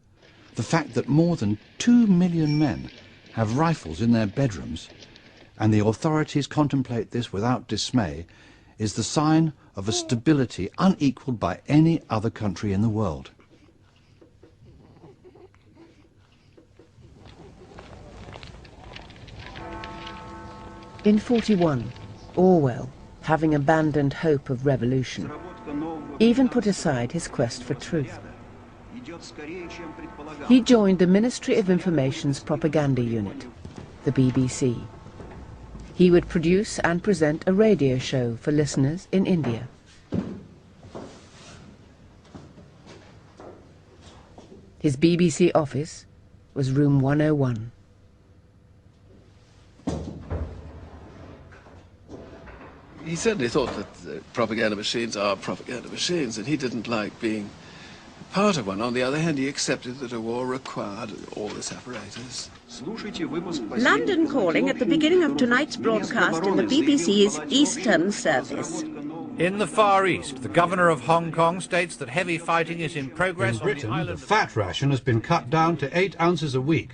The fact that more than 2 million men have rifles in their bedrooms, and the authorities contemplate this without dismay, is the sign of a stability unequalled by any other country in the world. In 1941, Orwell, having abandoned hope of revolution, even put aside his quest for truth. He joined the Ministry of Information's propaganda unit, the BBC. He would produce and present a radio show for listeners in India. His BBC office was room 101. He certainly thought that propaganda machines are propaganda machines, and he didn't like being part of one. On the other hand, he accepted that a war required all this apparatus. London calling at the beginning of tonight's broadcast in the BBC's Eastern Service. In the Far East, the governor of Hong Kong states that heavy fighting is in progress In Britain, on the island. the fat ration has been cut down to 8 ounces a week.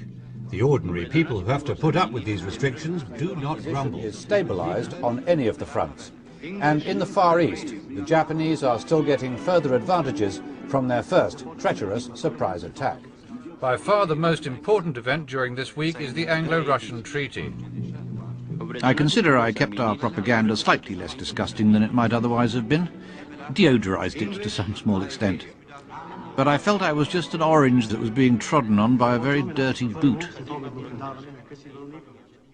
The ordinary people who have to put up with these restrictions do not grumble. Is stabilized on any of the fronts. And in the Far East, the Japanese are still getting further advantages from their first treacherous surprise attack. By far the most important event during this week is the Anglo-Russian Treaty. I consider I kept our propaganda slightly less disgusting than it might otherwise have been, deodorized it to some small extent. But I felt I was just an orange that was being trodden on by a very dirty boot.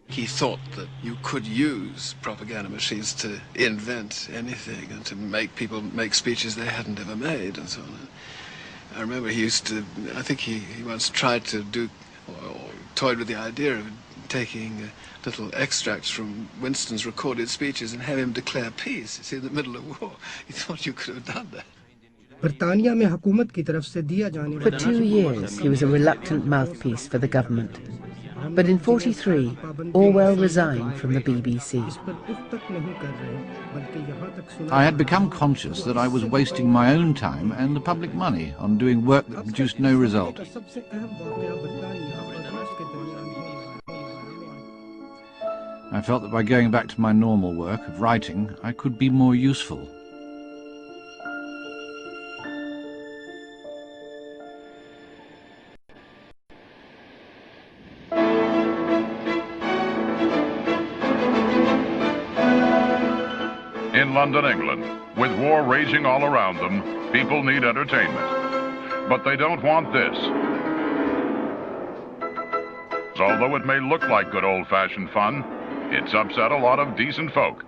He thought that you could use propaganda machines to invent anything and to make people make speeches they hadn't ever made and so on. I remember he used to, I think he once tried to do, or toyed with the idea of taking little extracts from Winston's recorded speeches and have him declare peace. You see, in the middle of war. He thought you could have done that. For 2 years, he was a reluctant mouthpiece for the government. But in 1943, Orwell resigned from the BBC. I had become conscious that I was wasting my own time and the public money on doing work that produced no result. I felt that by going back to my normal work of writing, I could be more useful. In London, England, with war raging all around them, people need entertainment. But they don't want this. Although it may look like good old-fashioned fun, it's upset a lot of decent folk.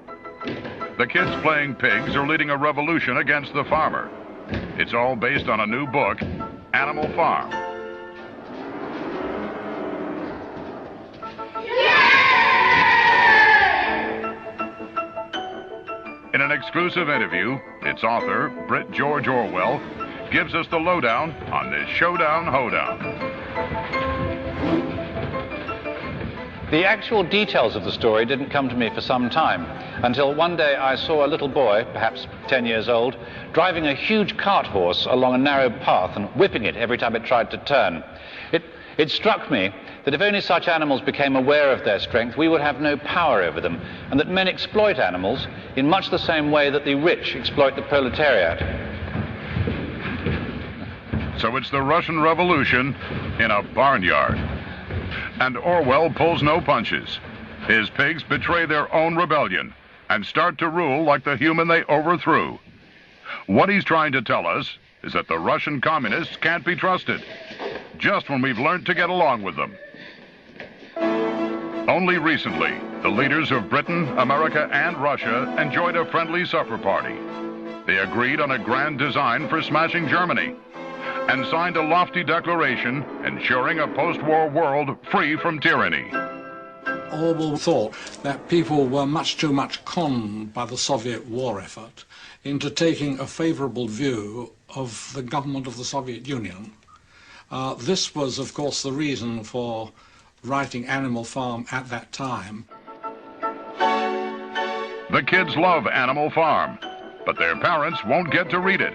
The kids playing pigs are leading a revolution against the farmer. It's all based on a new book, Animal Farm. In an exclusive interview, its author, Britt George Orwell, gives us the lowdown on this showdown hoedown. The actual details of the story didn't come to me for some time, until one day I saw a little boy, perhaps 10 years old, driving a huge cart horse along a narrow path and whipping it every time it tried to turn. It struck me that if only such animals became aware of their strength, we would have no power over them, and that men exploit animals in much the same way that the rich exploit the proletariat. So it's the Russian Revolution in a barnyard. And Orwell pulls no punches. His pigs betray their own rebellion and start to rule like the human they overthrew. What he's trying to tell us is that the Russian communists can't be trusted, just when we've learned to get along with them. Only recently, the leaders of Britain, America, and Russia enjoyed a friendly supper party. They agreed on a grand design for smashing Germany and signed a lofty declaration ensuring a post-war world free from tyranny. Orwell thought that people were much too much conned by the Soviet war effort into taking a favorable view of the government of the Soviet Union. This was, of course, the reason for writing Animal Farm at that time. The kids love Animal Farm, but their parents won't get to read it.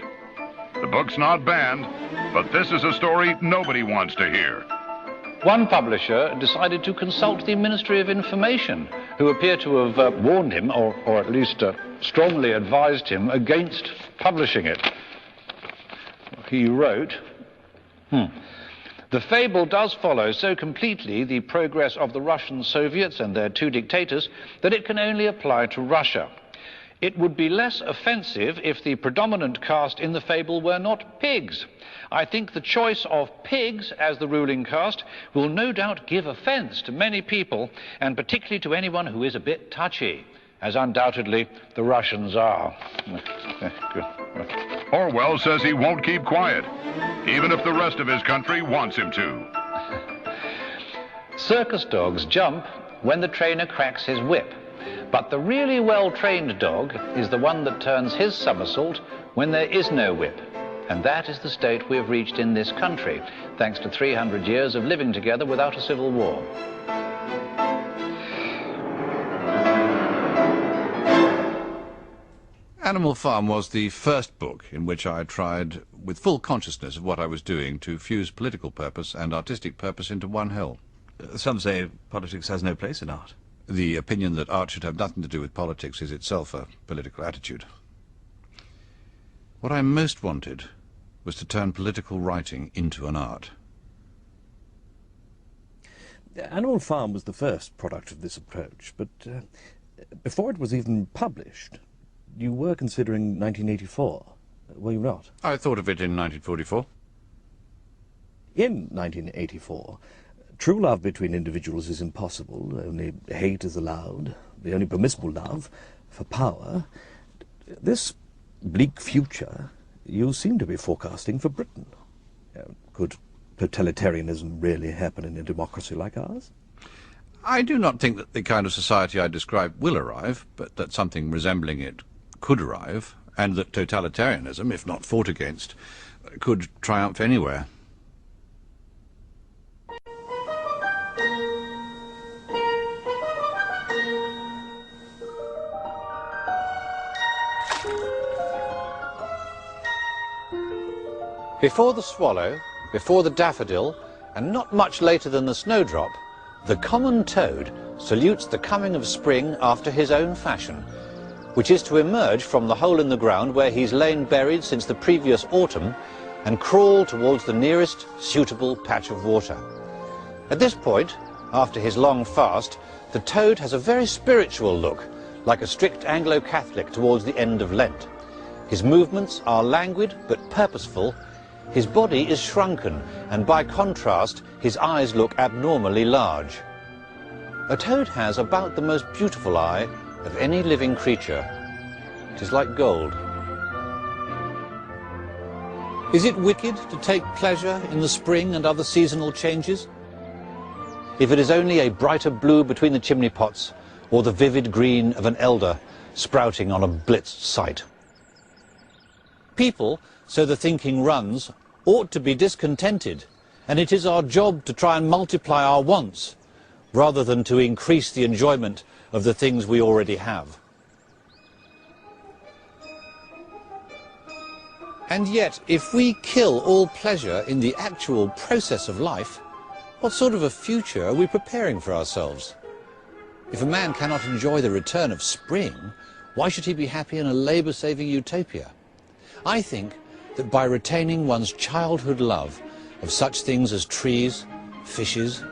The book's not banned, but this is a story nobody wants to hear. One publisher decided to consult the Ministry of Information, who appear to have warned him, or at least strongly advised him, against publishing it. He wrote, "The fable does follow so completely the progress of the Russian Soviets and their two dictators that it can only apply to Russia. It would be less offensive if the predominant caste in the fable were not pigs. I think the choice of pigs as the ruling caste will no doubt give offense to many people, and particularly to anyone who is a bit touchy, as undoubtedly the Russians are." Orwell says he won't keep quiet, even if the rest of his country wants him to. Circus dogs jump when the trainer cracks his whip. But the really well-trained dog is the one that turns his somersault when there is no whip. And that is the state we have reached in this country, thanks to 300 years of living together without a civil war. Animal Farm was the first book in which I tried, with full consciousness of what I was doing, to fuse political purpose and artistic purpose into one whole. Some say politics has no place in art. The opinion that art should have nothing to do with politics is itself a political attitude. What I most wanted was to turn political writing into an art. Animal Farm was the first product of this approach, but before it was even published, you were considering 1984, were you not? I thought of it in 1944. In 1984, true love between individuals is impossible. Only hate is allowed, the only permissible love for power. This bleak future you seem to be forecasting for Britain. Could totalitarianism really happen in a democracy like ours? I do not think that the kind of society I describe will arrive, but that something resembling it could arrive, and that totalitarianism, if not fought against, could triumph anywhere. Before the swallow, before the daffodil, and not much later than the snowdrop, the common toad salutes the coming of spring after his own fashion, which is to emerge from the hole in the ground where he's lain buried since the previous autumn and crawl towards the nearest suitable patch of water. At this point, after his long fast, the toad has a very spiritual look, like a strict Anglo-Catholic towards the end of Lent. His movements are languid but purposeful. His body is shrunken, and by contrast, his eyes look abnormally large. A toad has about the most beautiful eye of any living creature. It is like gold. Is it wicked to take pleasure in the spring and other seasonal changes? If it is only a brighter blue between the chimney pots, or the vivid green of an elder sprouting on a blitz site. People, so the thinking runs, ought to be discontented, and it is our job to try and multiply our wants, rather than to increase the enjoyment of the things we already have. And yet, if we kill all pleasure in the actual process of life, what sort of a future are we preparing for ourselves? If a man cannot enjoy the return of spring, why should he be happy in a labour-saving utopia? I think that by retaining one's childhood love of such things as trees, fishes,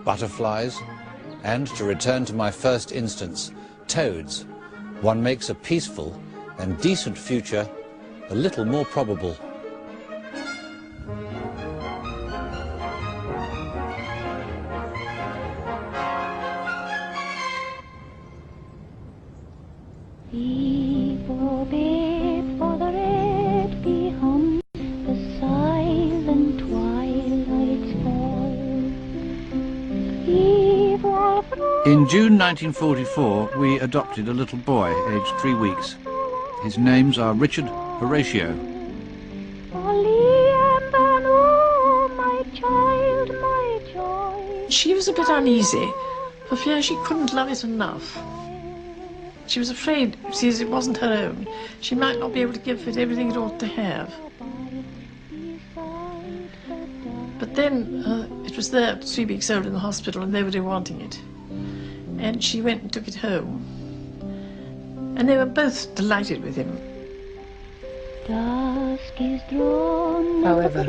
butterflies, and, to return to my first instance, toads, one makes a peaceful and decent future a little more probable. Beep, oh, beep, for the red bee hums, the silent twilight's fall. Beep, oh, In June 1944, we adopted a little boy, aged 3 weeks. His names are Richard Horatio. my child, my joy. She was a bit uneasy, for fear she couldn't love it enough. She was afraid, since it wasn't her own, she might not be able to give it everything it ought to have. But then it was there 3 weeks old in the hospital and nobody wanting it. And she went and took it home. And they were both delighted with him. Dusk is drawn. However,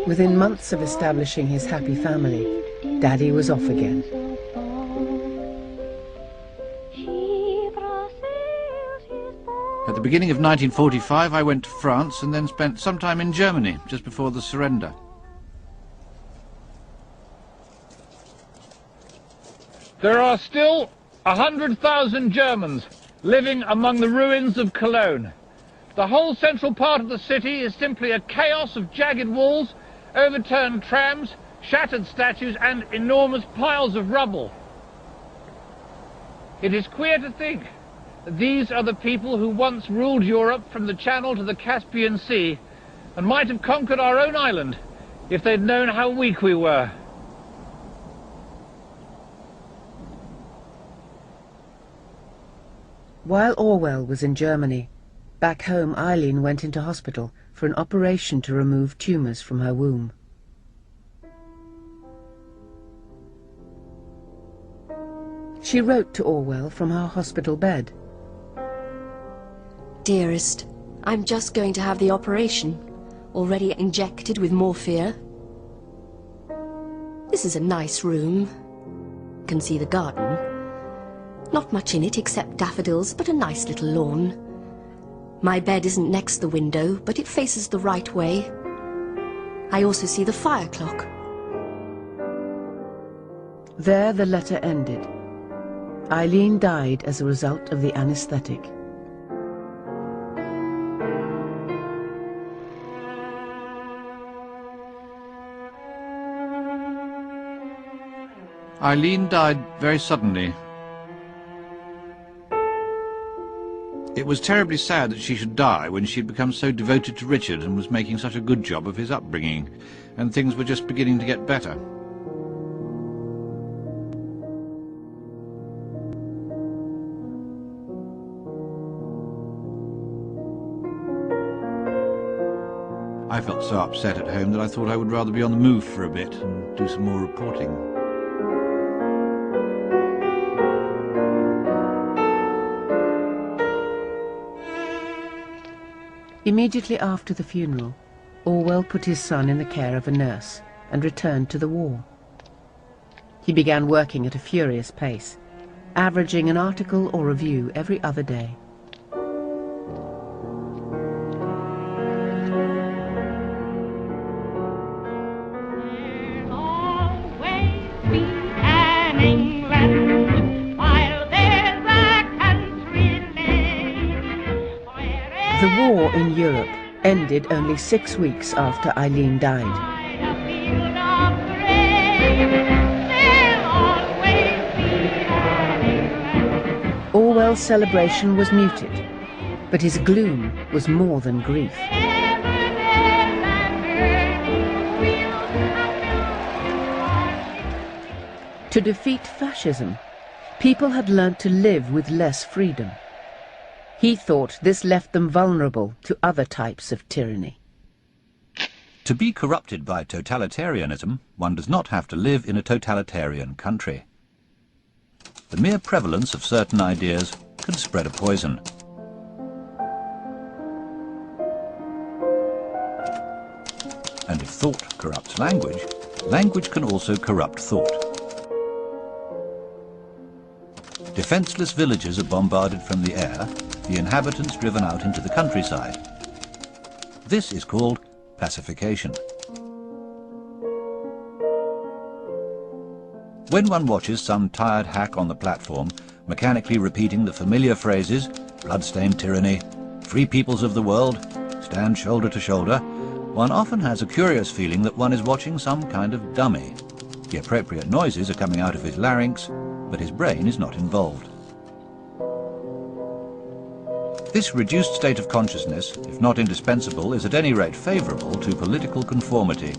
within months of establishing his happy family, Daddy was off again. At the beginning of 1945, I went to France and then spent some time in Germany, just before the surrender. There are still 100,000 Germans living among the ruins of Cologne. The whole central part of the city is simply a chaos of jagged walls, overturned trams, shattered statues and enormous piles of rubble. It is queer to think that these are the people who once ruled Europe from the Channel to the Caspian Sea and might have conquered our own island if they'd known how weak we were. While Orwell was in Germany, back home Eileen went into hospital for an operation to remove tumours from her womb. She wrote to Orwell from her hospital bed. Dearest, I'm just going to have the operation, already injected with morphia. This is a nice room. Can see the garden. Not much in it except daffodils, but a nice little lawn. My bed isn't next the window, but it faces the right way. I also see the fire clock. There the letter ended. Eileen died as a result of the anaesthetic. Eileen died very suddenly. It was terribly sad that she should die when she had become so devoted to Richard and was making such a good job of his upbringing, and things were just beginning to get better. I felt so upset at home that I thought I would rather be on the move for a bit and do some more reporting. Immediately after the funeral, Orwell put his son in the care of a nurse and returned to the war. He began working at a furious pace, averaging an article or review every other day. The war in Europe ended only 6 weeks after Eileen died. Orwell's celebration was muted, but his gloom was more than grief. To defeat fascism, people had learnt to live with less freedom. He thought this left them vulnerable to other types of tyranny. To be corrupted by totalitarianism, one does not have to live in a totalitarian country. The mere prevalence of certain ideas can spread a poison. And if thought corrupts language, language can also corrupt thought. Defenseless villages are bombarded from the air, the inhabitants driven out into the countryside. This is called pacification. When one watches some tired hack on the platform mechanically repeating the familiar phrases, blood-stained tyranny, free peoples of the world, stand shoulder to shoulder, one often has a curious feeling that one is watching some kind of dummy. The appropriate noises are coming out of his larynx, but his brain is not involved. This reduced state of consciousness, if not indispensable, is at any rate favourable to political conformity.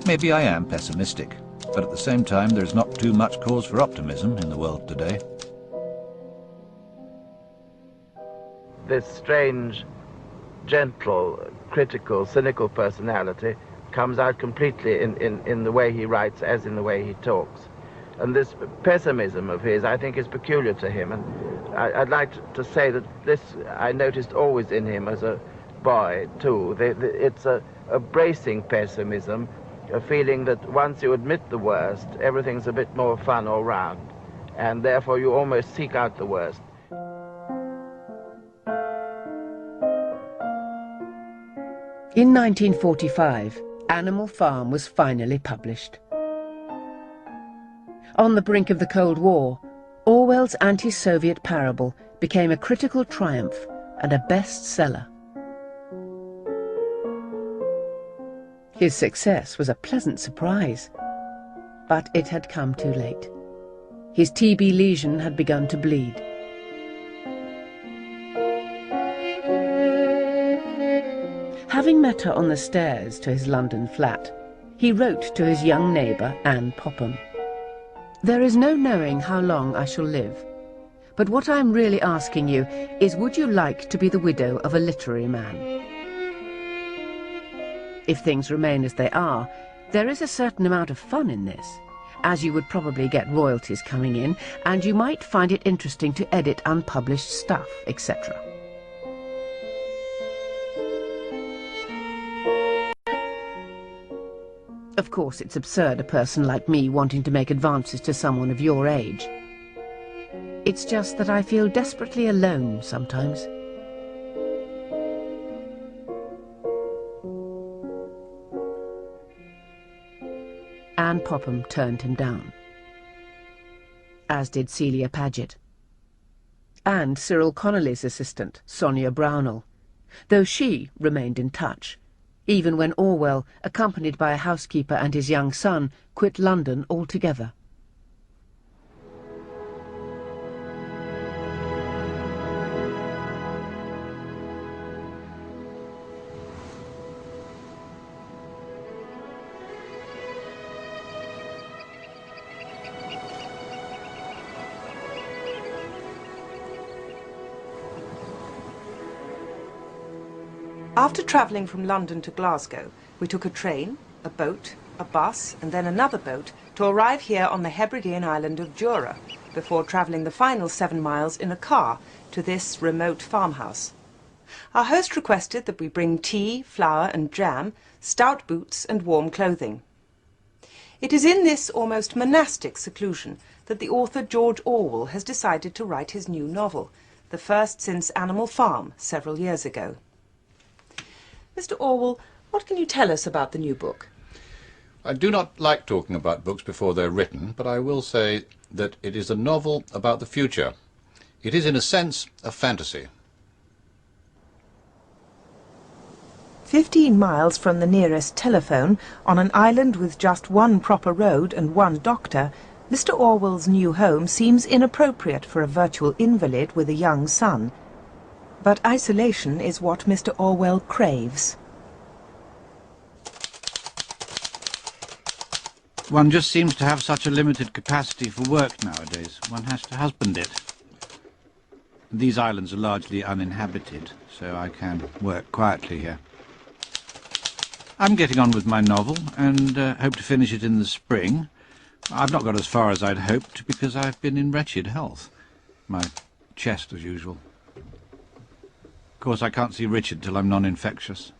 Maybe I am pessimistic, but at the same time there is not too much cause for optimism in the world today. This strange, gentle, critical, cynical personality comes out completely in the way he writes as in the way he talks. And this pessimism of his, I think, is peculiar to him. And I'd like to say that this I noticed always in him as a boy, too. It's a bracing pessimism, a feeling that once you admit the worst, everything's a bit more fun all round. And therefore you almost seek out the worst. In 1945, Animal Farm was finally published. On the brink of the Cold War, Orwell's anti-Soviet parable became a critical triumph and a bestseller. His success was a pleasant surprise, but it had come too late. His TB lesion had begun to bleed. Having met her on the stairs to his London flat, he wrote to his young neighbour, Anne Popham. "There is no knowing how long I shall live, but what I am really asking you is, would you like to be the widow of a literary man? If things remain as they are, there is a certain amount of fun in this, as you would probably get royalties coming in, and you might find it interesting to edit unpublished stuff, etc." Of course, it's absurd a person like me wanting to make advances to someone of your age. It's just that I feel desperately alone sometimes. Anne Popham turned him down, as did Celia Paget, and Cyril Connolly's assistant, Sonia Brownell, though she remained in touch, even when Orwell, accompanied by a housekeeper and his young son, quit London altogether. After travelling from London to Glasgow, we took a train, a boat, a bus and then another boat to arrive here on the Hebridean island of Jura, before travelling the final 7 miles in a car to this remote farmhouse. Our host requested that we bring tea, flour and jam, stout boots and warm clothing. It is in this almost monastic seclusion that the author George Orwell has decided to write his new novel, the first since Animal Farm several years ago. Mr. Orwell, what can you tell us about the new book? I do not like talking about books before they're written, but I will say that it is a novel about the future. It is, in a sense, a fantasy. 15 miles from the nearest telephone, on an island with just one proper road and one doctor, Mr. Orwell's new home seems inappropriate for a virtual invalid with a young son. But isolation is what Mr. Orwell craves. One just seems to have such a limited capacity for work nowadays. One has to husband it. These islands are largely uninhabited, so I can work quietly here. I'm getting on with my novel and hope to finish it in the spring. I've not got as far as I'd hoped because I've been in wretched health. My chest as usual. Of course, I can't see Richard till I'm non-infectious.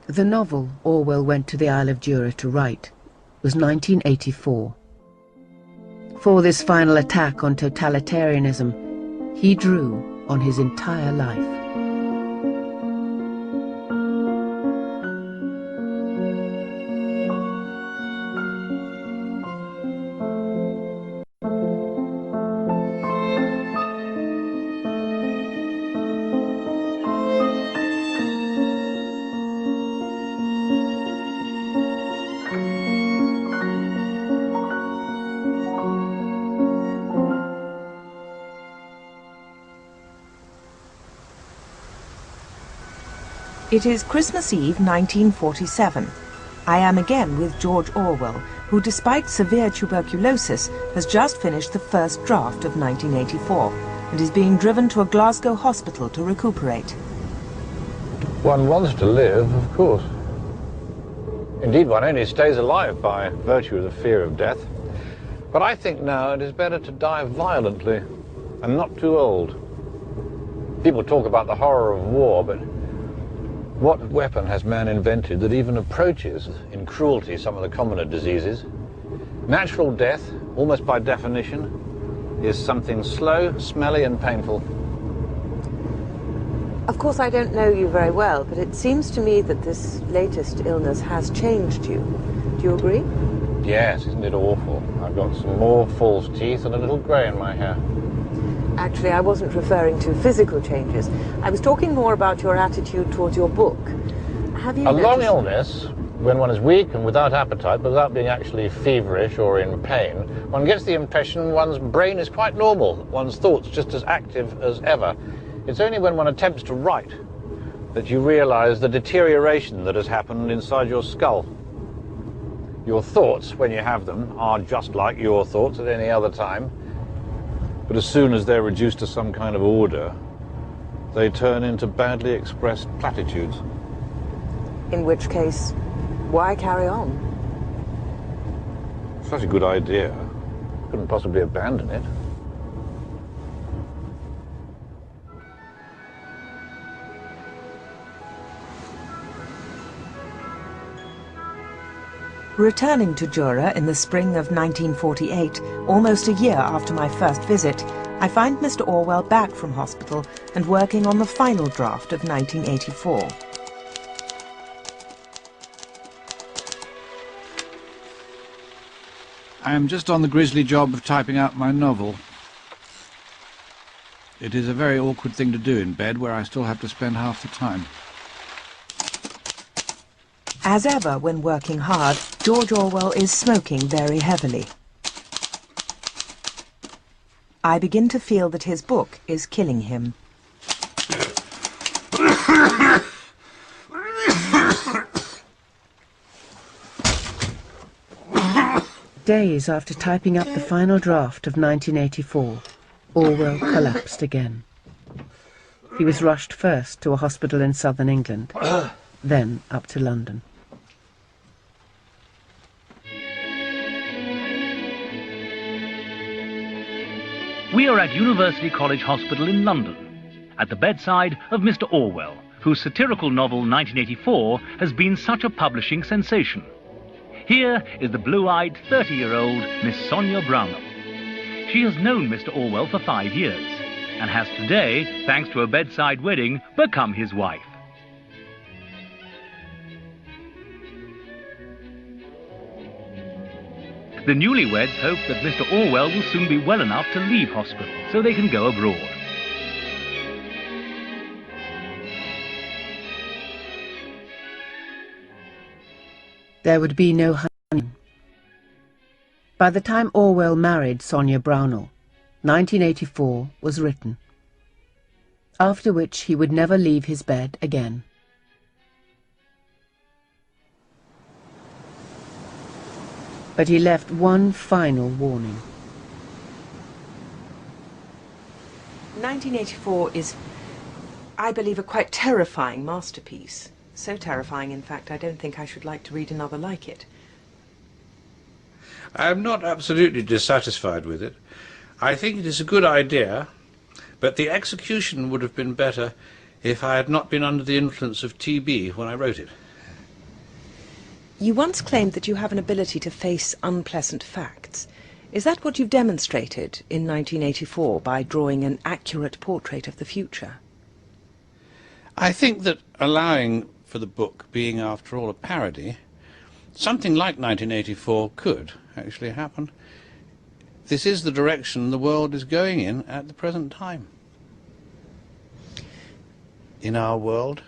The novel Orwell went to the Isle of Jura to write was 1984. For this final attack on totalitarianism, he drew on his entire life. It is Christmas Eve 1947. I am again with George Orwell, who despite severe tuberculosis has just finished the first draft of 1984 and is being driven to a Glasgow hospital to recuperate. One wants to live, of course. Indeed, one only stays alive by virtue of the fear of death. But I think now it is better to die violently and not too old. People talk about the horror of war, but what weapon has man invented that even approaches in cruelty some of the commoner diseases? Natural death, almost by definition, is something slow, smelly and painful. Of course, I don't know you very well, but it seems to me that this latest illness has changed you. Do you agree? Yes, isn't it awful? I've got some more false teeth and a little grey in my hair. Actually, I wasn't referring to physical changes. I was talking more about your attitude towards your book. Have you noticed... long illness, when one is weak and without appetite, but without being actually feverish or in pain, one gets the impression one's brain is quite normal, one's thoughts just as active as ever. It's only when one attempts to write that you realize the deterioration that has happened inside your skull. Your thoughts, when you have them, are just like your thoughts at any other time. But as soon as they're reduced to some kind of order, they turn into badly expressed platitudes. In which case, why carry on? Such a good idea. Couldn't possibly abandon it. Returning to Jura in the spring of 1948, almost a year after my first visit, I find Mr. Orwell back from hospital and working on the final draft of 1984. I am just on the grisly job of typing out my novel. It is a very awkward thing to do in bed, where I still have to spend half the time. As ever, when working hard, George Orwell is smoking very heavily. I begin to feel that his book is killing him. Days after typing up the final draft of 1984, Orwell collapsed again. He was rushed first to a hospital in southern England, then up to London. We are at University College Hospital in London, at the bedside of Mr. Orwell, whose satirical novel 1984 has been such a publishing sensation. Here is the blue-eyed 30-year-old Miss Sonia Brownell. She has known Mr. Orwell for 5 years, and has today, thanks to a bedside wedding, become his wife. The newlyweds hope that Mr. Orwell will soon be well enough to leave hospital so they can go abroad. There would be no honeymoon. By the time Orwell married Sonia Brownell, 1984 was written, after which he would never leave his bed again. But he left one final warning. 1984 is, I believe, a quite terrifying masterpiece. So terrifying, in fact, I don't think I should like to read another like it. I am not absolutely dissatisfied with it. I think it is a good idea, but the execution would have been better if I had not been under the influence of TB when I wrote it. You once claimed that you have an ability to face unpleasant facts. Is that what you've demonstrated in 1984 by drawing an accurate portrait of the future? I think that allowing for the book being, after all, a parody, something like 1984 could actually happen. This is the direction the world is going in at the present time. In our world,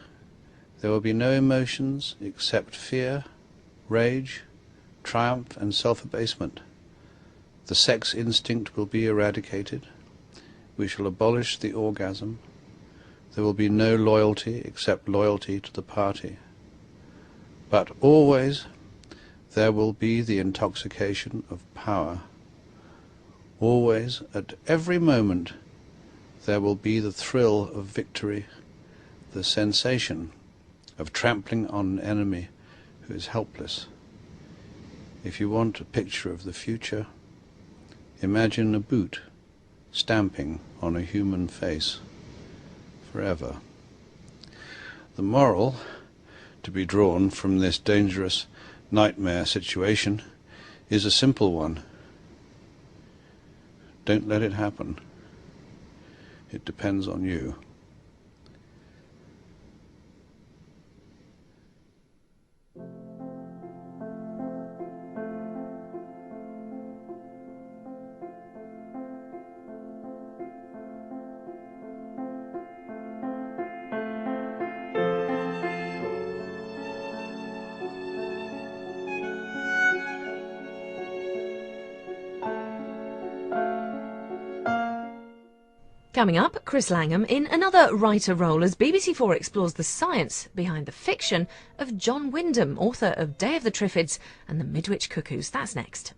there will be no emotions except fear, rage, triumph and self-abasement. The sex instinct will be eradicated. We shall abolish the orgasm. There will be no loyalty except loyalty to the party. But always there will be the intoxication of power. Always, at every moment, there will be the thrill of victory, the sensation of trampling on an enemy who is helpless. If you want a picture of the future, imagine a boot stamping on a human face forever. The moral to be drawn from this dangerous nightmare situation is a simple one. Don't let it happen. It depends on you. Coming up, Chris Langham in another writer role as BBC4 explores the science behind the fiction of John Wyndham, author of Day of the Triffids and the Midwich Cuckoos. That's next.